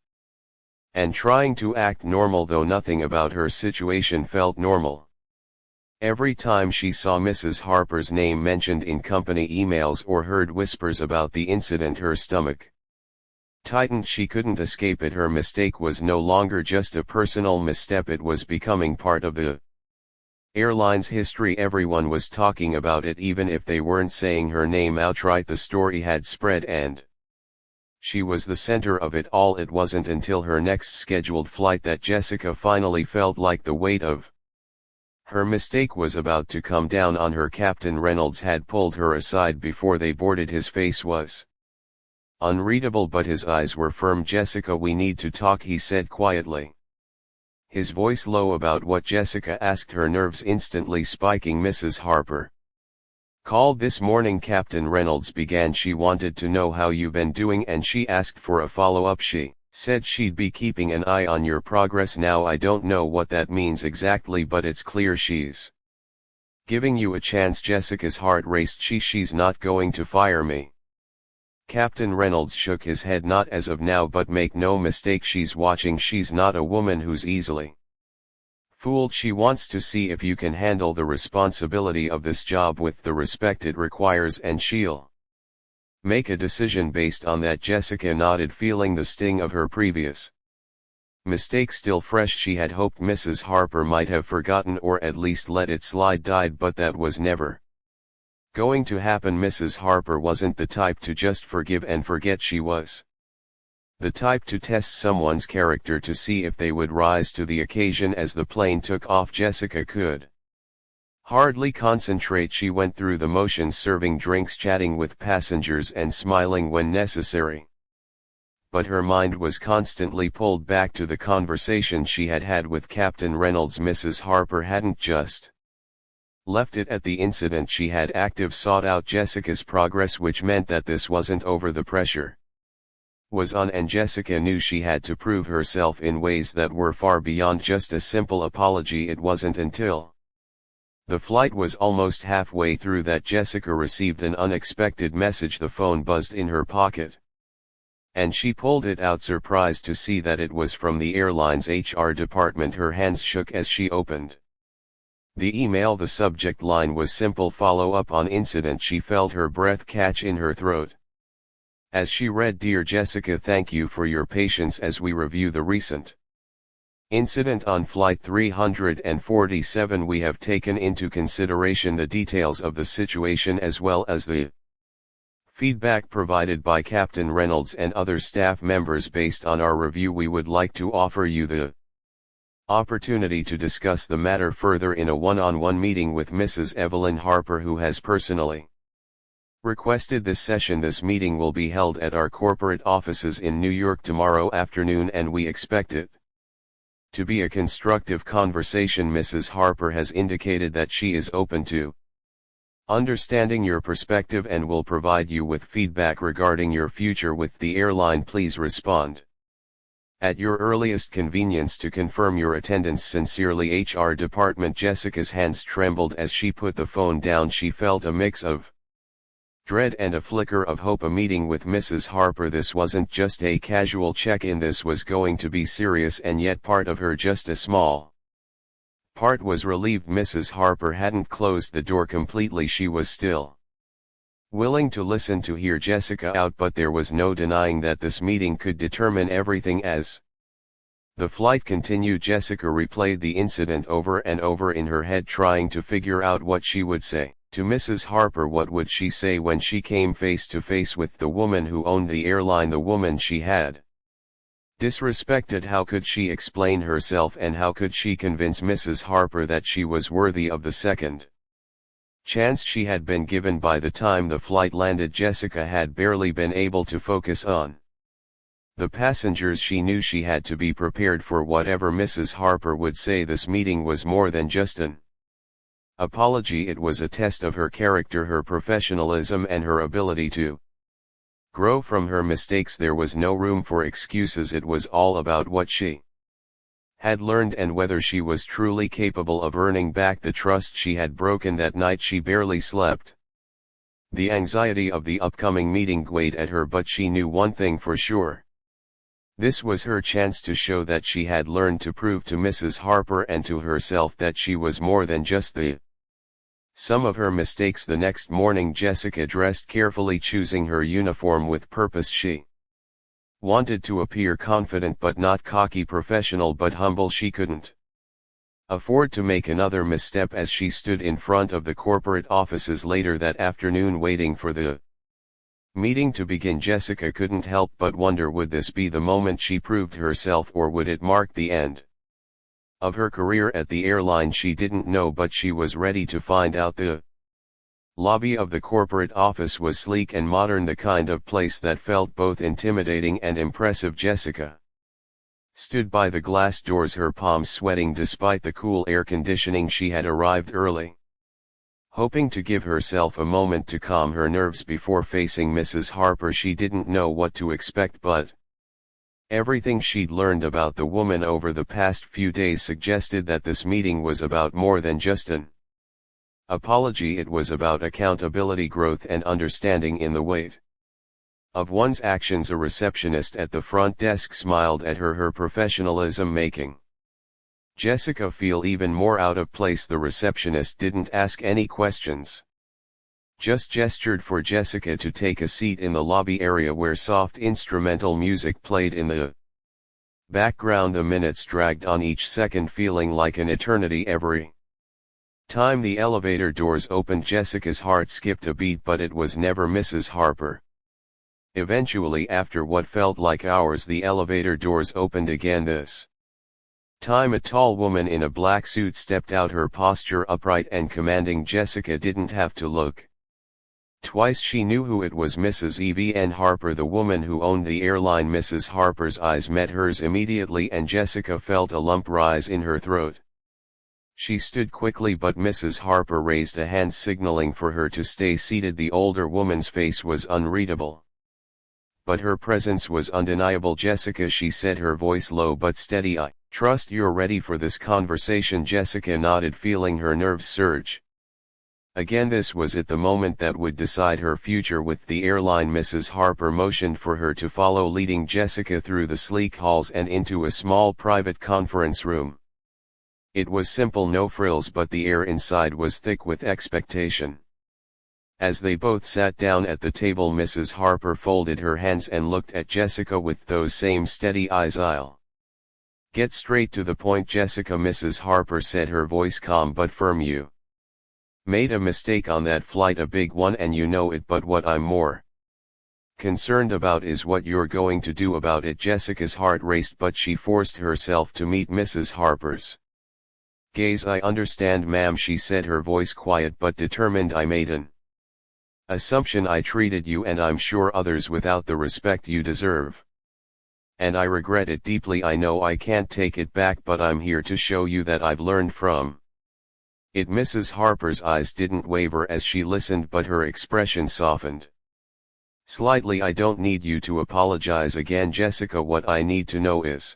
and trying to act normal, though nothing about her situation felt normal. Every time she saw Mrs. Harper's name mentioned in company emails or heard whispers about the incident, her stomach tightened. She couldn't escape it. Her mistake was no longer just a personal misstep, it was becoming part of the airline's history. Everyone was talking about it, even if they weren't saying her name outright. The story had spread, and she was the center of it all. It wasn't until her next scheduled flight that Jessica finally felt like the weight of her mistake was about to come down on her. Captain Reynolds had pulled her aside before they boarded. His face was unreadable, but his eyes were firm. Jessica, we need to talk, he said quietly, his voice low. About what? Jessica asked, her nerves instantly spiking. Mrs. Harper called this morning, Captain Reynolds began. She wanted to know how you've been doing, and she asked for a follow-up. She said she'd be keeping an eye on your progress. Now, I don't know what that means exactly, but it's clear she's giving you a chance. Jessica's heart raced. She's not going to fire me. Captain Reynolds shook his head. Not as of now, but make no mistake, she's watching. She's not a woman who's easily fooled. She wants to see if you can handle the responsibility of this job with the respect it requires, and she'll make a decision based on that. Jessica nodded, feeling the sting of her previous mistake still fresh. She had hoped Mrs. Harper might have forgotten, or at least let it slide, but that was never going to happen. Mrs. Harper wasn't the type to just forgive and forget. She was the type to test someone's character to see if they would rise to the occasion. As the plane took off, Jessica could hardly concentrate. She went through the motions, serving drinks, chatting with passengers, and smiling when necessary. But her mind was constantly pulled back to the conversation she had had with Captain Reynolds. Mrs. Harper hadn't just left it at the incident. She had sought out Jessica's progress, which meant that this wasn't over. The pressure was on, and Jessica knew she had to prove herself in ways that were far beyond just a simple apology. It wasn't until the flight was almost halfway through that Jessica received an unexpected message. The phone buzzed in her pocket, and she pulled it out, surprised to see that it was from the airline's HR department. Her hands shook as she opened the email. The subject line was simple: follow up on incident. She felt her breath catch in her throat As she read, "Dear Jessica, thank you for your patience as we review the recent incident on Flight 347. We have taken into consideration the details of the situation as well as the feedback provided by Captain Reynolds and other staff members. Based on our review, we would like to offer you the opportunity to discuss the matter further in a one-on-one meeting with Mrs. Evelyn Harper, who has personally requested this session. This meeting will be held at our corporate offices in New York tomorrow afternoon, and we expect it to be a constructive conversation. Mrs. Harper has indicated that she is open to understanding your perspective and will provide you with feedback regarding your future with the airline. Please respond at your earliest convenience to confirm your attendance. Sincerely, HR Department." Jessica's hands trembled as she put the phone down. She felt a mix of dread and a flicker of hope. A meeting with Mrs. Harper. This wasn't just a casual check-in, this was going to be serious, and yet part of her, just a small part, was relieved. Mrs. Harper hadn't closed the door completely. She was still willing to listen, to hear Jessica out, but there was no denying that this meeting could determine everything. As the flight continued, Jessica replayed the incident over and over in her head, trying to figure out what she would say to Mrs. Harper. What would she say when she came face to face with the woman who owned the airline, the woman she had disrespected? How could she explain herself, and how could she convince Mrs. Harper that she was worthy of the second chance she had been given? By the time the flight landed, Jessica had barely been able to focus on the passengers. She knew she had to be prepared for whatever Mrs. Harper would say. This meeting was more than just an apology. It was a test of her character, her professionalism, and her ability to grow from her mistakes. There was no room for excuses. It was all about what she had learned and whether she was truly capable of earning back the trust she had broken. That night she barely slept. The anxiety of the upcoming meeting weighed at her, but she knew one thing for sure. This was her chance to show that she had learned, to prove to Mrs. Harper and to herself that she was more than just the sum of her mistakes. The next morning, Jessica dressed carefully, choosing her uniform with purpose. She wanted to appear confident but not cocky, professional but humble. She couldn't afford to make another misstep. As she stood in front of the corporate offices later that afternoon waiting for the meeting to begin, Jessica couldn't help but wonder, would this be the moment she proved herself, or would it mark the end of her career at the airline? She didn't know, but she was ready to find out. The lobby of the corporate office was sleek and modern, the kind of place that felt both intimidating and impressive. Jessica stood by the glass doors, her palms sweating despite the cool air conditioning. She had arrived early, hoping to give herself a moment to calm her nerves before facing Mrs. Harper. She didn't know what to expect, but everything she'd learned about the woman over the past few days suggested that this meeting was about more than just an apology. It was about accountability, growth, and understanding in the weight of one's actions. A receptionist at the front desk smiled at her, her professionalism making Jessica feel even more out of place. The receptionist didn't ask any questions, just gestured for Jessica to take a seat in the lobby area where soft instrumental music played in the background. The minutes dragged on, each second feeling like an eternity. Every time the elevator doors opened, Jessica's heart skipped a beat, but it was never Mrs. Harper. Eventually, after what felt like hours, the elevator doors opened again. This time a tall woman in a black suit stepped out, her posture upright and commanding. Jessica didn't have to look twice. She knew who it was, Mrs. Evelyn Harper, the woman who owned the airline. Mrs. Harper's eyes met hers immediately, and Jessica felt a lump rise in her throat. She stood quickly, but Mrs. Harper raised a hand signaling for her to stay seated. The older woman's face was unreadable, but her presence was undeniable. "Jessica," she said, her voice low but steady, "I trust you're ready for this conversation." Jessica nodded, feeling her nerves surge again. This was it, the moment that would decide her future with the airline. Mrs. Harper motioned for her to follow, leading Jessica through the sleek halls and into a small private conference room. It was simple, no frills, but the air inside was thick with expectation. As they both sat down at the table, Mrs. Harper folded her hands and looked at Jessica with those same steady eyes. "I'll get straight to the point, Jessica," Mrs. Harper said, her voice calm but firm. "You made a mistake on that flight, a big one, and you know it, but what I'm more concerned about is what you're going to do about it." Jessica's heart raced, but she forced herself to meet Mrs. Harper's gaze. "I understand, ma'am," she said, her voice quiet but determined. "I made an assumption. I treated you, and I'm sure others, without the respect you deserve. And I regret it deeply. I know I can't take it back, but I'm here to show you that I've learned from it." Mrs. Harper's eyes didn't waver as she listened, but her expression softened slightly. "I don't need you to apologize again, Jessica. What I need to know is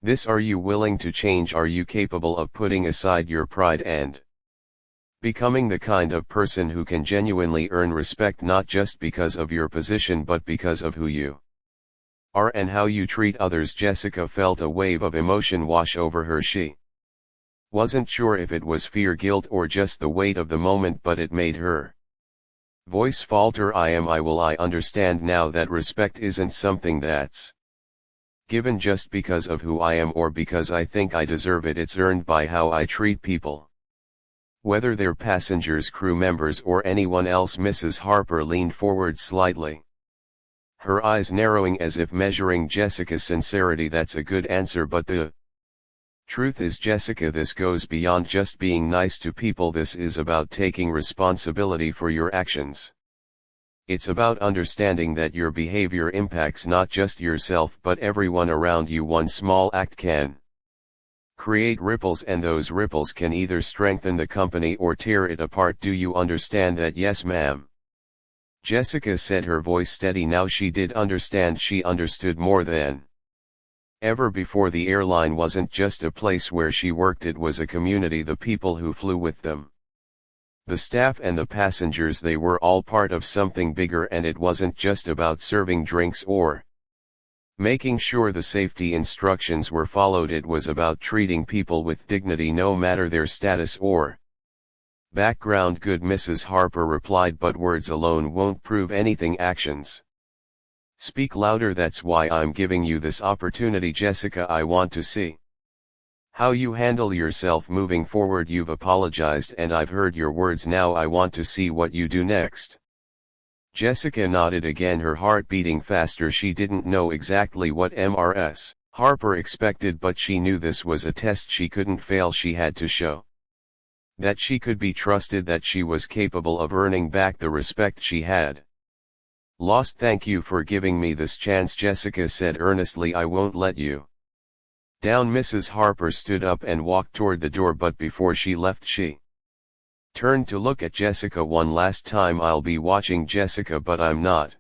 this: are you willing to change? Are you capable of putting aside your pride and becoming the kind of person who can genuinely earn respect, not just because of your position but because of who you are and how you treat others?" Jessica felt a wave of emotion wash over her. She wasn't sure if it was fear, guilt, or just the weight of the moment, but it made her voice falter. I understand now that respect isn't something that's given just because of who I am or because I think I deserve it. It's earned by how I treat people, whether they're passengers, crew members, or anyone else." Mrs. Harper leaned forward slightly, her eyes narrowing as if measuring Jessica's sincerity. "That's a good answer, but the truth is, Jessica, this goes beyond just being nice to people. This is about taking responsibility for your actions. It's about understanding that your behavior impacts not just yourself but everyone around you. One small act can create ripples, and those ripples can either strengthen the company or tear it apart. Do you understand that?" "Yes, ma'am," Jessica said, her voice steady. Now she did understand. She understood more than ever before. The airline wasn't just a place where she worked, it was a community. The people who flew with them, the staff and the passengers, they were all part of something bigger, and it wasn't just about serving drinks or making sure the safety instructions were followed. It was about treating people with dignity, no matter their status or background. "Good," Mrs. Harper replied, "but words alone won't prove anything. Actions speak louder. That's why I'm giving you this opportunity, Jessica. I want to see how you handle yourself moving forward. You've apologized and I've heard your words. Now I want to see what you do next." Jessica nodded again, her heart beating faster. She didn't know exactly what Mrs. Harper expected, but she knew this was a test she couldn't fail. She had to show that she could be trusted, that she was capable of earning back the respect she had lost. "Thank you for giving me this chance," Jessica said earnestly. "I won't let you down." Mrs. Harper stood up and walked toward the door, but before she left she turned to look at Jessica one last time. "I'll be watching, Jessica, but I'm not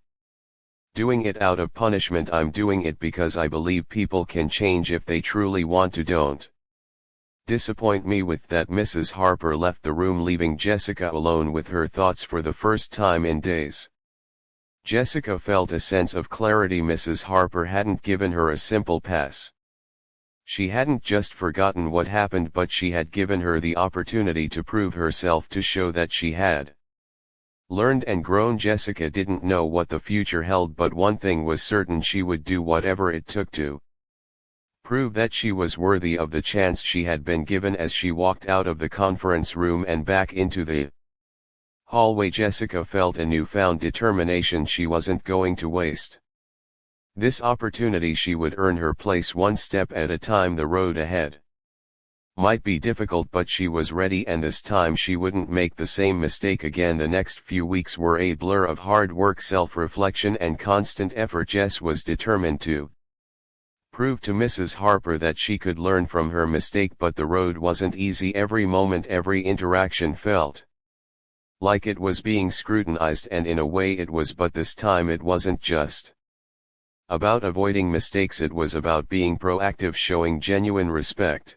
doing it out of punishment. I'm doing it because I believe people can change if they truly want to. Don't disappoint me with that." Mrs. Harper left the room, leaving Jessica alone with her thoughts for the first time in days. Jessica felt a sense of clarity. Mrs. Harper hadn't given her a simple pass. She hadn't just forgotten what happened, but she had given her the opportunity to prove herself, to show that she had learned and grown. Jessica didn't know what the future held, but one thing was certain: she would do whatever it took to prove that she was worthy of the chance she had been given. As she walked out of the conference room and back into the hallway, Jessica felt a newfound determination. She wasn't going to waste this opportunity. She would earn her place one step at a time. The road ahead might be difficult, but she was ready, and this time she wouldn't make the same mistake again. The next few weeks were a blur of hard work, self-reflection, and constant effort. Jess was determined to prove to Mrs. Harper that she could learn from her mistake, but the road wasn't easy. Every moment, every interaction felt like it was being scrutinized, and in a way it was, but this time it wasn't just about avoiding mistakes. It was about being proactive, showing genuine respect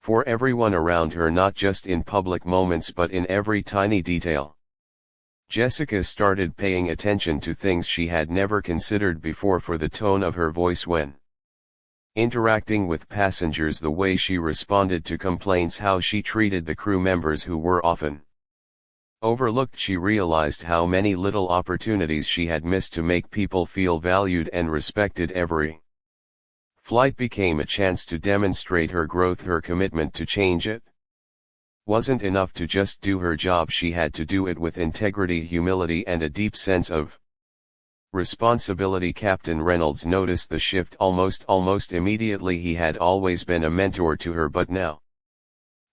for everyone around her, not just in public moments but in every tiny detail. Jessica started paying attention to things she had never considered before, for the tone of her voice when interacting with passengers, the way she responded to complaints, how she treated the crew members who were often Overlooked, she realized how many little opportunities she had missed to make people feel valued and respected. Every flight became a chance to demonstrate her growth, her commitment to change. It wasn't enough to just do her job, she had to do it with integrity, humility, and a deep sense of responsibility. Captain Reynolds noticed the shift almost immediately. He had always been a mentor to her, but now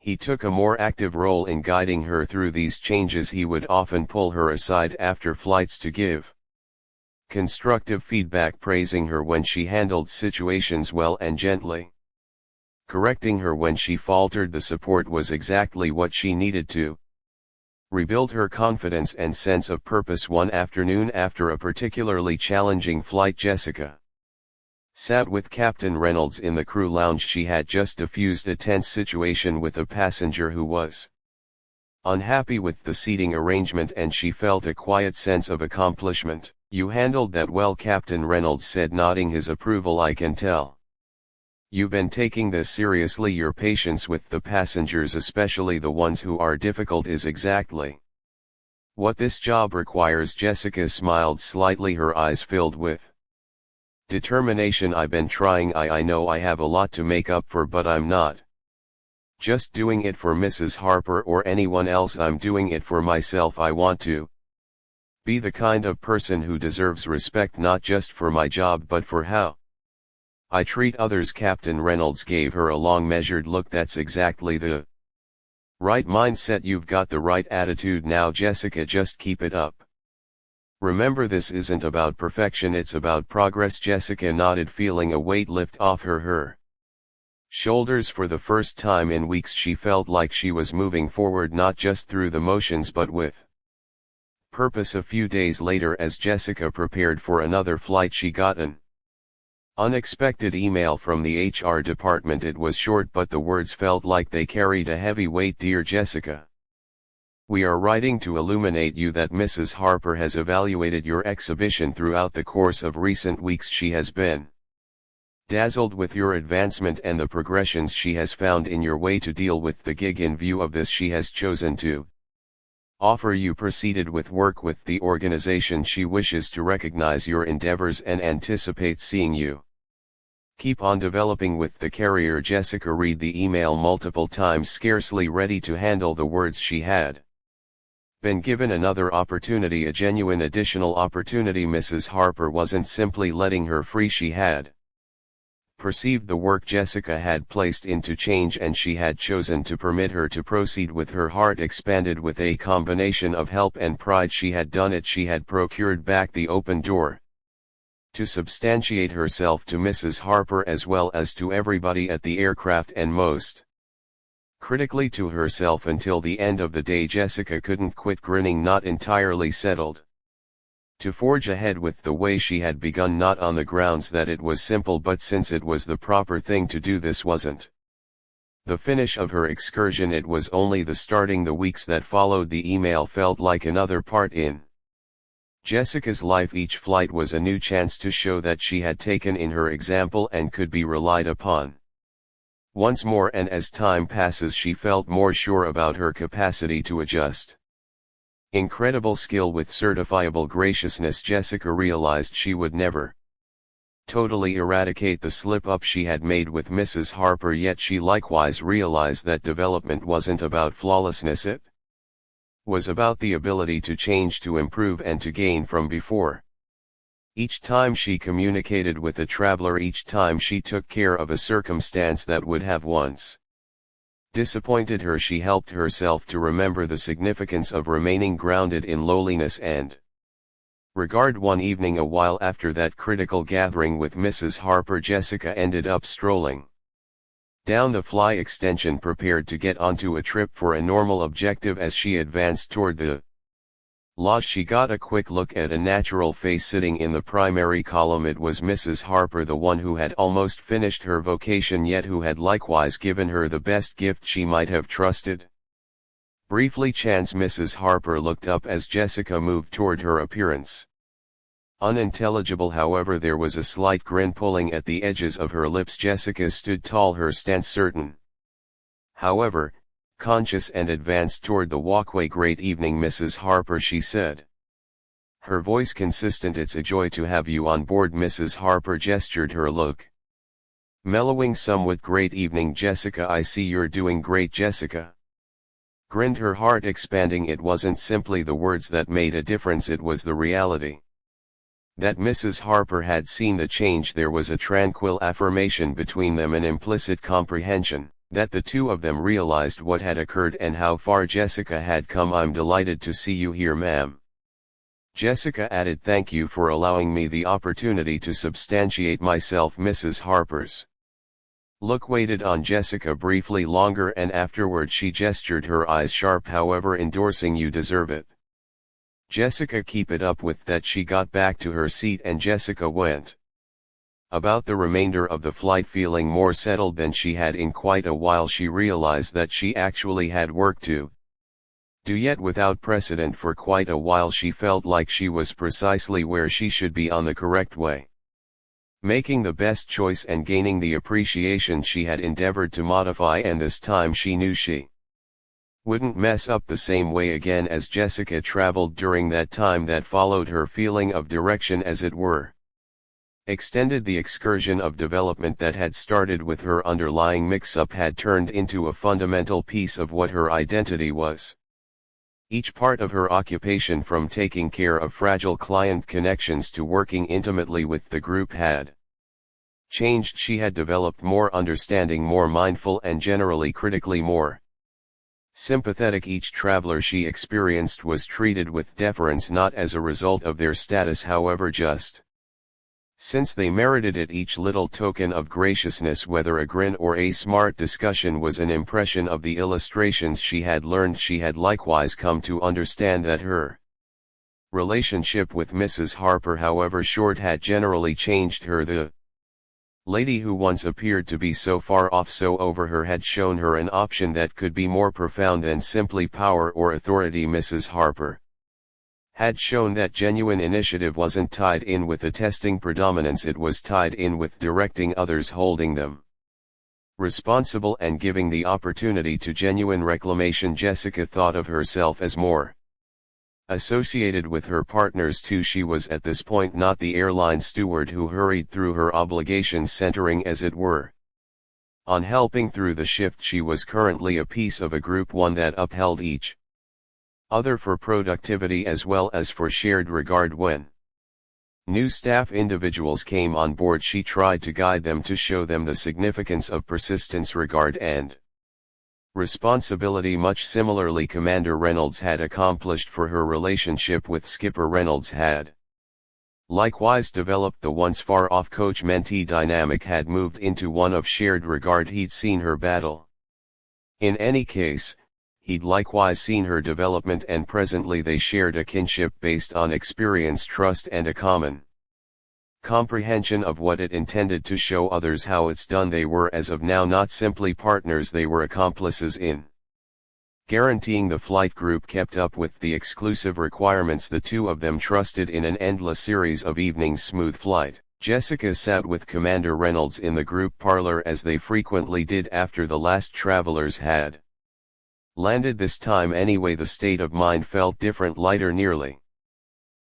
he took a more active role in guiding her through these changes. He would often pull her aside after flights to give constructive feedback, praising her when she handled situations well and gently correcting her when she faltered. The support was exactly what she needed to rebuild her confidence and sense of purpose. One afternoon, after a particularly challenging flight, Jessica sat with Captain Reynolds in the crew lounge. She had just diffused a tense situation with a passenger who was unhappy with the seating arrangement, and she felt a quiet sense of accomplishment. "You handled that well," Captain Reynolds said, nodding his approval. "I can tell you've been taking this seriously. Your patience with the passengers, especially the ones who are difficult, is exactly what this job requires." Jessica smiled slightly, her eyes filled with determination. "I've been trying. I know I have a lot to make up for, but I'm not just doing it for Mrs. Harper or anyone else. I'm doing it for myself. I want to be the kind of person who deserves respect, not just for my job but for how I treat others." Captain Reynolds gave her a long, measured look. "That's exactly the right mindset. You've got the right attitude now, Jessica. Just keep it up. Remember, this isn't about perfection, it's about progress." Jessica nodded, feeling a weight lift off her shoulders. For the first time in weeks, she felt like she was moving forward, not just through the motions but with purpose. A few days later, as Jessica prepared for another flight, she got an unexpected email from the HR department. It was short, but the words felt like they carried a heavy weight. "Dear Jessica, we are writing to illuminate you that Mrs. Harper has evaluated your exhibition throughout the course of recent weeks. She has been dazzled with your advancement and the progressions she has found in your way to deal with the gig. In view of this, she has chosen to offer you proceeded with work with the organization. She wishes to recognize your endeavors and anticipates seeing you keep on developing with the carrier." Jessica read the email multiple times, scarcely ready to handle the words. She had been given another opportunity, a genuine additional opportunity. Mrs. Harper wasn't simply letting her free, she had perceived the work Jessica had placed into change, and she had chosen to permit her to proceed. With her heart expanded with a combination of help and pride, she had done it. She had procured back the open door to substantiate herself to Mrs. Harper as well as to everybody at the aircraft, and most critically to herself. Until the end of the day, Jessica couldn't quit grinning, not entirely settled to forge ahead with the way she had begun, not on the grounds that it was simple, but since it was the proper thing to do. This wasn't the finish of her excursion, it was only the starting. The weeks that followed the email felt like another part in Jessica's life. Each flight was a new chance to show that she had taken in her example and could be relied upon once more, and as time passes, she felt more sure about her capacity to adjust. Incredible skill with certifiable graciousness. Jessica realized she would never totally eradicate the slip-up she had made with Mrs. Harper, yet she likewise realized that development wasn't about flawlessness, it was about the ability to change, to improve, and to gain from before. Each time she communicated with a traveler, each time she took care of a circumstance that would have once disappointed her, she helped herself to remember the significance of remaining grounded in lowliness and regard. One evening, a while after that critical gathering with Mrs. Harper, Jessica ended up strolling down the fly extension, prepared to get onto a trip for a normal objective. As she advanced toward the lodge, she got a quick look at a natural face sitting in the primary column. It was Mrs. Harper, the one who had almost finished her vocation, yet who had likewise given her the best gift she might have trusted. Briefly chance, Mrs. Harper looked up as Jessica moved toward her. Appearance unintelligible, however, there was a slight grin pulling at the edges of her lips. Jessica stood tall, her stance certain, however, conscious and advanced toward the walkway. "Great evening, Mrs. Harper," she said. Her voice consistent. "It's a joy to have you on board." Mrs. Harper gestured, her look mellowing somewhat. "Great evening, Jessica. I see you're doing great." Jessica grinned, her heart expanding. It wasn't simply the words that made a difference, it was the reality that Mrs. Harper had seen the change. There was a tranquil affirmation between them, an implicit comprehension that the two of them realized what had occurred and how far Jessica had come. "I'm delighted to see you here, ma'am," Jessica added. "Thank you for allowing me the opportunity to substantiate myself." Mrs. Harper's look waited on Jessica briefly longer, and afterward she gestured, her eyes sharp however endorsing. "You deserve it, Jessica. Keep it up with that." She got back to her seat and Jessica went about the remainder of the flight feeling more settled than she had in quite a while. She realized that she actually had work to do yet without precedent. For quite a while she felt like she was precisely where she should be, on the correct way, making the best choice and gaining the appreciation she had endeavored to modify, and this time she knew she wouldn't mess up the same way again. As Jessica traveled during that time that followed, her feeling of direction, as it were, extended. The excursion of development that had started with her underlying mix-up had turned into a fundamental piece of what her identity was. Each part of her occupation, from taking care of fragile client connections to working intimately with the group, had changed. She had developed more understanding, more mindful, and generally critically more sympathetic. Each traveler she experienced was treated with deference, not as a result of their status, however, just since they merited it. Each little token of graciousness, whether a grin or a smart discussion, was an impression of the illustrations she had learned. She had likewise come to understand that her relationship with Mrs. Harper, however short, had generally changed her. The lady who once appeared to be so far off, so over her, had shown her an option that could be more profound than simply power or authority. Mrs. Harper had shown that genuine initiative wasn't tied in with attesting predominance, it was tied in with directing others, holding them responsible, and giving the opportunity to genuine reclamation. Jessica thought of herself as more associated with her partners too. She was at this point not the airline steward who hurried through her obligations, centering as it were on helping through the shift. She was currently a piece of a group, one that upheld each other for productivity as well as for shared regard. When new staff individuals came on board, she tried to guide them, to show them the significance of persistence, regard, and responsibility. Much similarly, Commander Reynolds had accomplished, for her relationship with Skipper Reynolds had likewise developed. The once far-off coach-mentee dynamic had moved into one of shared regard. He'd seen her battle. In any case, he'd likewise seen her development, and presently they shared a kinship based on experience, trust, and a common comprehension of what it intended to show others how it's done. They were, as of now, not simply partners, they were accomplices in guaranteeing the flight group kept up with the exclusive requirements the two of them trusted in an endless series of evenings' smooth flight. Jessica sat with Commander Reynolds in the group parlor, as they frequently did after the last travelers had landed. This time anyway, the state of mind felt different, lighter, nearly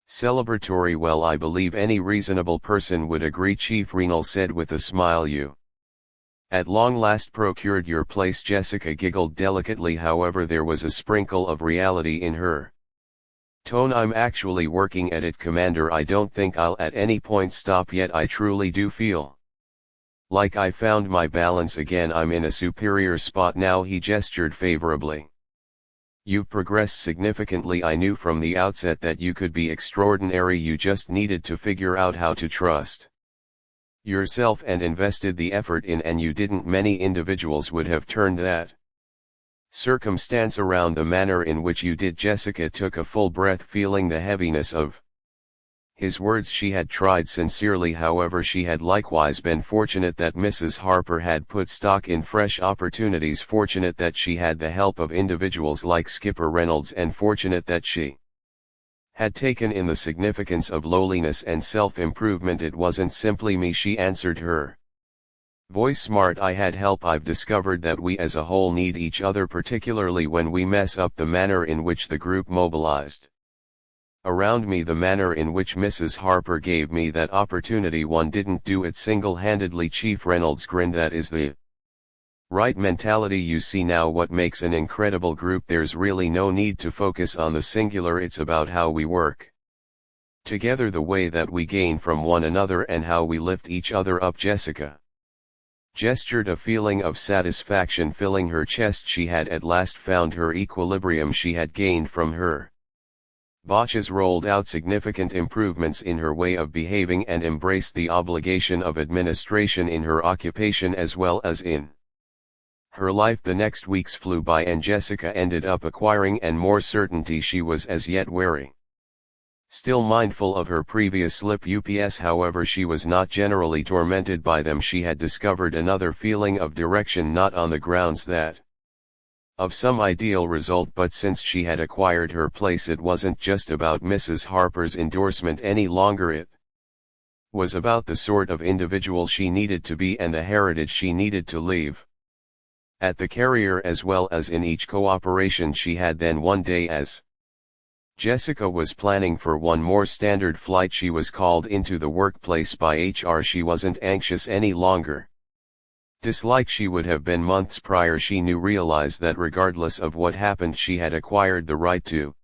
celebratory. "Well, I believe any reasonable person would agree," Chief Renal said with a smile. "You at long last procured your place." Jessica giggled delicately, however there was a sprinkle of reality in her tone. "I'm actually working at it, Commander. I don't think I'll at any point stop yet. I truly do feel like I found my balance again. I'm in a superior spot now." He gestured favorably. "You've progressed significantly. I knew from the outset that you could be extraordinary. You just needed to figure out how to trust yourself and invested the effort in, and you didn't. Many individuals would have turned that circumstance around the manner in which you did." Jessica took a full breath, feeling the heaviness of his words. She had tried sincerely, however she had likewise been fortunate that Mrs. Harper had put stock in fresh opportunities, fortunate that she had the help of individuals like Skipper Reynolds, and fortunate that she had taken in the significance of lowliness and self-improvement. "It wasn't simply me," she answered her Voice smart. I had help. I've discovered that we as a whole need each other, particularly when we mess up the manner in which the group mobilized around me, the manner in which Mrs. Harper gave me that opportunity. One didn't do it single-handedly. Chief Reynolds grinned. That is the right mentality. You see now what makes an incredible group. There's really no need to focus on the singular. It's about how we work together, the way that we gain from one another and how we lift each other up. Jessica gestured, a feeling of satisfaction filling her chest. She had at last found her equilibrium. She had gained from her botches, rolled out significant improvements in her way of behaving, and embraced the obligation of administration in her occupation as well as in her life. The next weeks flew by and Jessica ended up acquiring and more certainty. She was as yet wary, still mindful of her previous slip ups. However, she was not generally tormented by them. She had discovered another feeling of direction, not on the grounds that of some ideal result, but since she had acquired her place, it wasn't just about Mrs. Harper's endorsement any longer. It was about the sort of individual she needed to be and the heritage she needed to leave at the carrier as well as in each cooperation she had. Then one day, as Jessica was planning for one more standard flight, she was called into the workplace by HR. She wasn't anxious any longer, dislike she would have been months prior. She realized that regardless of what happened, she had acquired the right to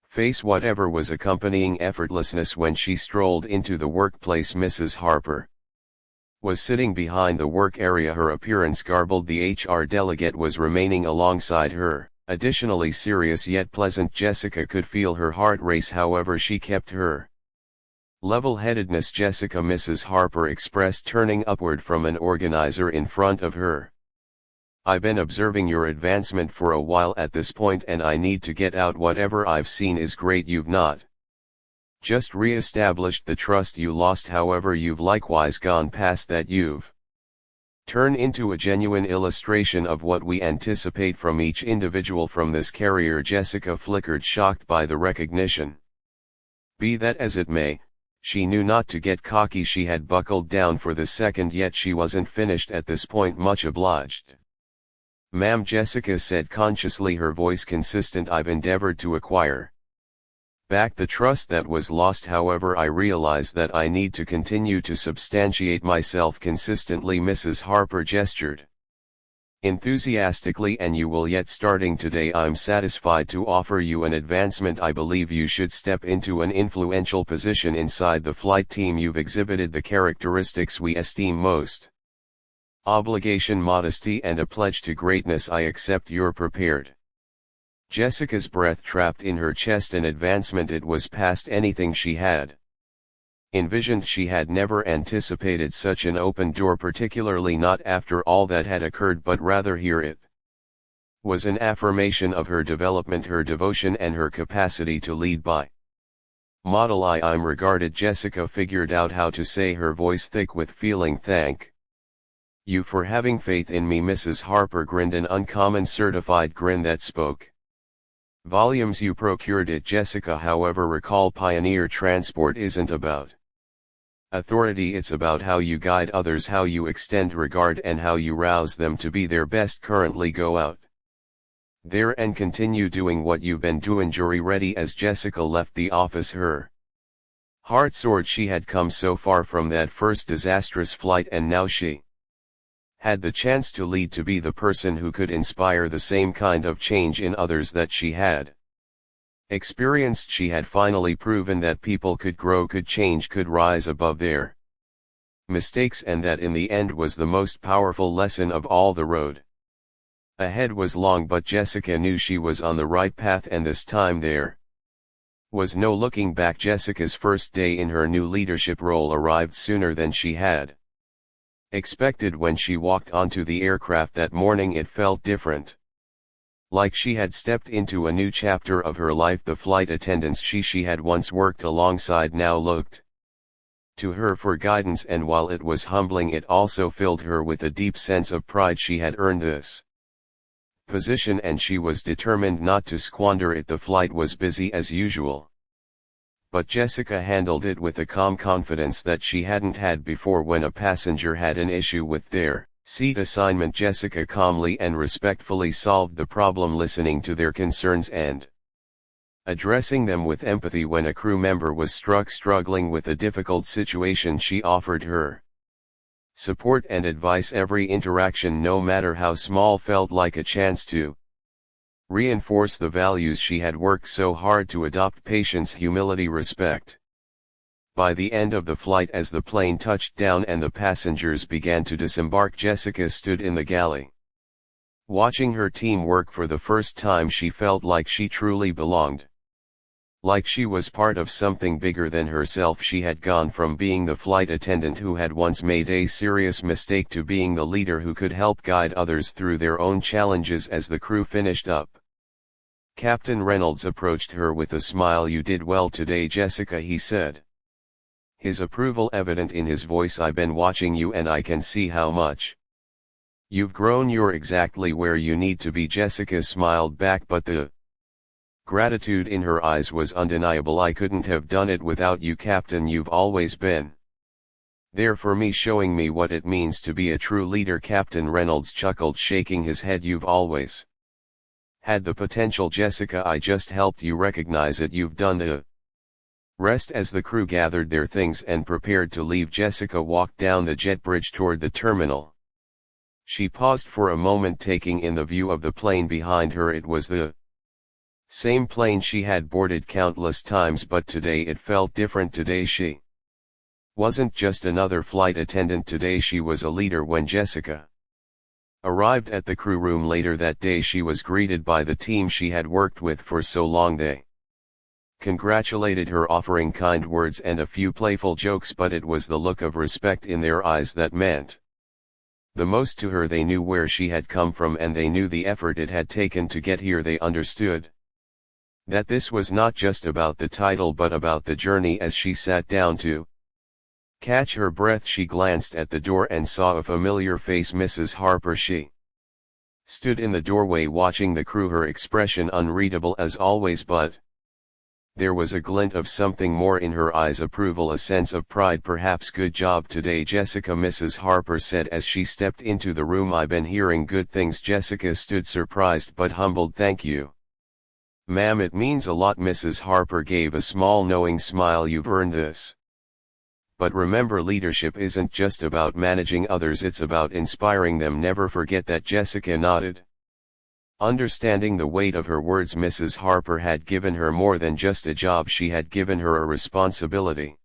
face whatever was accompanying effortlessness. When she strolled into the workplace, Mrs. Harper was sitting behind the work area, her appearance garbled. The HR delegate was remaining alongside her, additionally serious yet pleasant. Jessica could feel her heart race. However, she kept her level-headedness. Jessica, Mrs. Harper expressed, turning upward from an organizer in front of her. I've been observing your advancement for a while at this point, and I need to get out. Whatever I've seen is great. You've not just re-established the trust you lost, however, you've likewise gone past that. You've turned into a genuine illustration of what we anticipate from each individual from this carrier. Jessica flickered, shocked by the recognition. Be that as it may, she knew not to get cocky. She had buckled down for the second, yet she wasn't finished at this point. Much obliged, ma'am, Jessica said consciously, her voice consistent. I've endeavored to acquire back the trust that was lost. However, I realize that I need to continue to substantiate myself consistently. Mrs. Harper gestured enthusiastically. And you will, yet starting today I'm satisfied to offer you an advancement. I believe you should step into an influential position inside the flight team. You've exhibited the characteristics we esteem most: obligation, modesty, and a pledge to greatness. I accept you're prepared. Jessica's breath trapped in her chest. An advancement, it was past anything she had envisioned. She had never anticipated such an open door, particularly not after all that had occurred, but rather here it was an affirmation of her development, her devotion, and her capacity to lead by model. I'm regarded. Jessica figured out how to say, her voice thick with feeling. Thank you for having faith in me. Mrs. Harper grinned, an uncommon certified grin that spoke volumes. You procured it. Jessica, however, recall, Pioneer Transport isn't about authority, it's about how you guide others, how you extend regard, and how you rouse them to be their best. Currently go out there and continue doing what you've been doing. Jury ready. As Jessica left the office, her heart soared. She had come so far from that first disastrous flight, and now she had the chance to lead, to be the person who could inspire the same kind of change in others that she had experienced. She had finally proven that people could grow, could change, could rise above their mistakes, and that in the end was the most powerful lesson of all. The road ahead was long, but Jessica knew she was on the right path, and this time there was no looking back. Jessica's first day in her new leadership role arrived sooner than she had expected. When she walked onto the aircraft that morning, it felt different, like she had stepped into a new chapter of her life. The flight attendants she had once worked alongside now looked to her for guidance, and while it was humbling, it also filled her with a deep sense of pride. She had earned this position, and she was determined not to squander it. The flight was busy as usual, but Jessica handled it with a calm confidence that she hadn't had before when a passenger had an issue with their seat assignment. Jessica calmly and respectfully solved the problem, listening to their concerns and addressing them with empathy. When a crew member was struggling with a difficult situation, she offered her support and advice. Every interaction, no matter how small, felt like a chance to reinforce the values she had worked so hard to adopt: patience, humility, respect. By the end of the flight, as the plane touched down and the passengers began to disembark, Jessica stood in the galley. Watching her team work for the first time, she felt like she truly belonged. Like she was part of something bigger than herself. She had gone from being the flight attendant who had once made a serious mistake to being the leader who could help guide others through their own challenges. As the crew finished up, Captain Reynolds approached her with a smile. "You did well today, Jessica," he said, his approval evident in his voice. "I've been watching you and I can see how much you've grown. You're exactly where you need to be." Jessica smiled back, but the gratitude in her eyes was undeniable. "I couldn't have done it without you, Captain. You've always been there for me, showing me what it means to be a true leader." Captain Reynolds chuckled, shaking his head. "You've always had the potential, Jessica. I just helped you recognize it. You've done the rest." As the crew gathered their things and prepared to leave, Jessica walked down the jet bridge toward the terminal. She paused for a moment, taking in the view of the plane behind her. It was the same plane she had boarded countless times, but today it felt different. Today she wasn't just another flight attendant. Today she was a leader. When Jessica arrived at the crew room later that day, she was greeted by the team she had worked with for so long. They congratulated her, offering kind words and a few playful jokes, but it was the look of respect in their eyes that meant the most to her. They knew where she had come from and they knew the effort it had taken to get here. They understood that this was not just about the title but about the journey. As she sat down to catch her breath, she glanced at the door and saw a familiar face: Mrs. Harper. She stood in the doorway watching the crew, her expression unreadable as always, but there was a glint of something more in her eyes: approval, a sense of pride, perhaps. "Good job today, Jessica," Mrs. Harper said as she stepped into the room. "I've been hearing good things." Jessica stood surprised but humbled. "Thank you, ma'am, it means a lot." Mrs. Harper gave a small knowing smile. "You've earned this. But remember, leadership isn't just about managing others, it's about inspiring them. Never forget that." Jessica nodded, understanding the weight of her words. Mrs. Harper had given her more than just a job. She had given her a responsibility.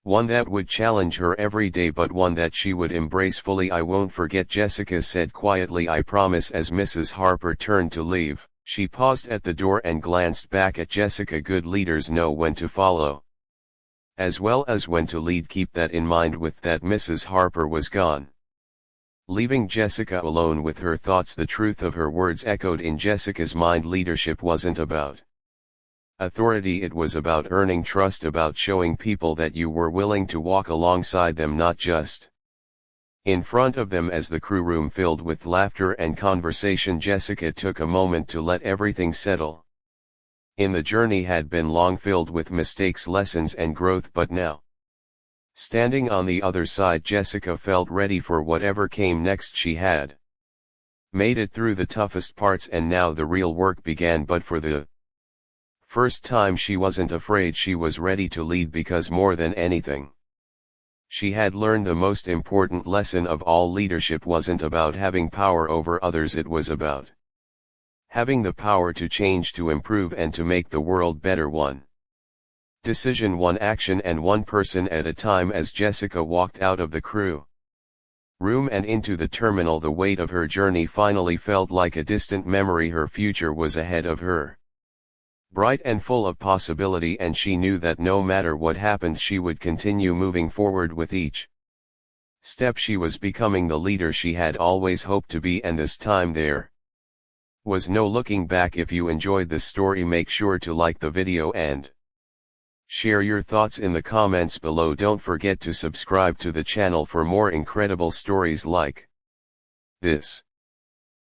One that would challenge her every day, but one that she would embrace fully. "I won't forget," Jessica said quietly. "I promise." As Mrs. Harper turned to leave, she paused at the door and glanced back at Jessica. "Good leaders know when to follow, as well as when to lead. Keep that in mind." With that, Mrs. Harper was gone, leaving Jessica alone with her thoughts. The truth of her words echoed in Jessica's mind. Leadership wasn't about authority, it was about earning trust, about showing people that you were willing to walk alongside them, not just in front of them. As the crew room filled with laughter and conversation, Jessica took a moment to let everything settle in. The journey had been long, filled with mistakes, lessons and growth, but now, standing on the other side, Jessica felt ready for whatever came next. She had made it through the toughest parts and now the real work began. But for the first time she wasn't afraid. She was ready to lead, because more than anything, she had learned the most important lesson of all: leadership wasn't about having power over others, it was about having the power to change, to improve and to make the world better, one decision, one action and one person at a time. As Jessica walked out of the crew room and into the terminal, the weight of her journey finally felt like a distant memory. Her future was ahead of her, bright and full of possibility, and she knew that no matter what happened, she would continue moving forward. With each step, she was becoming the leader she had always hoped to be, and this time there was no looking back. If you enjoyed this story, make sure to like the video and share your thoughts in the comments below. Don't forget to subscribe to the channel for more incredible stories like this.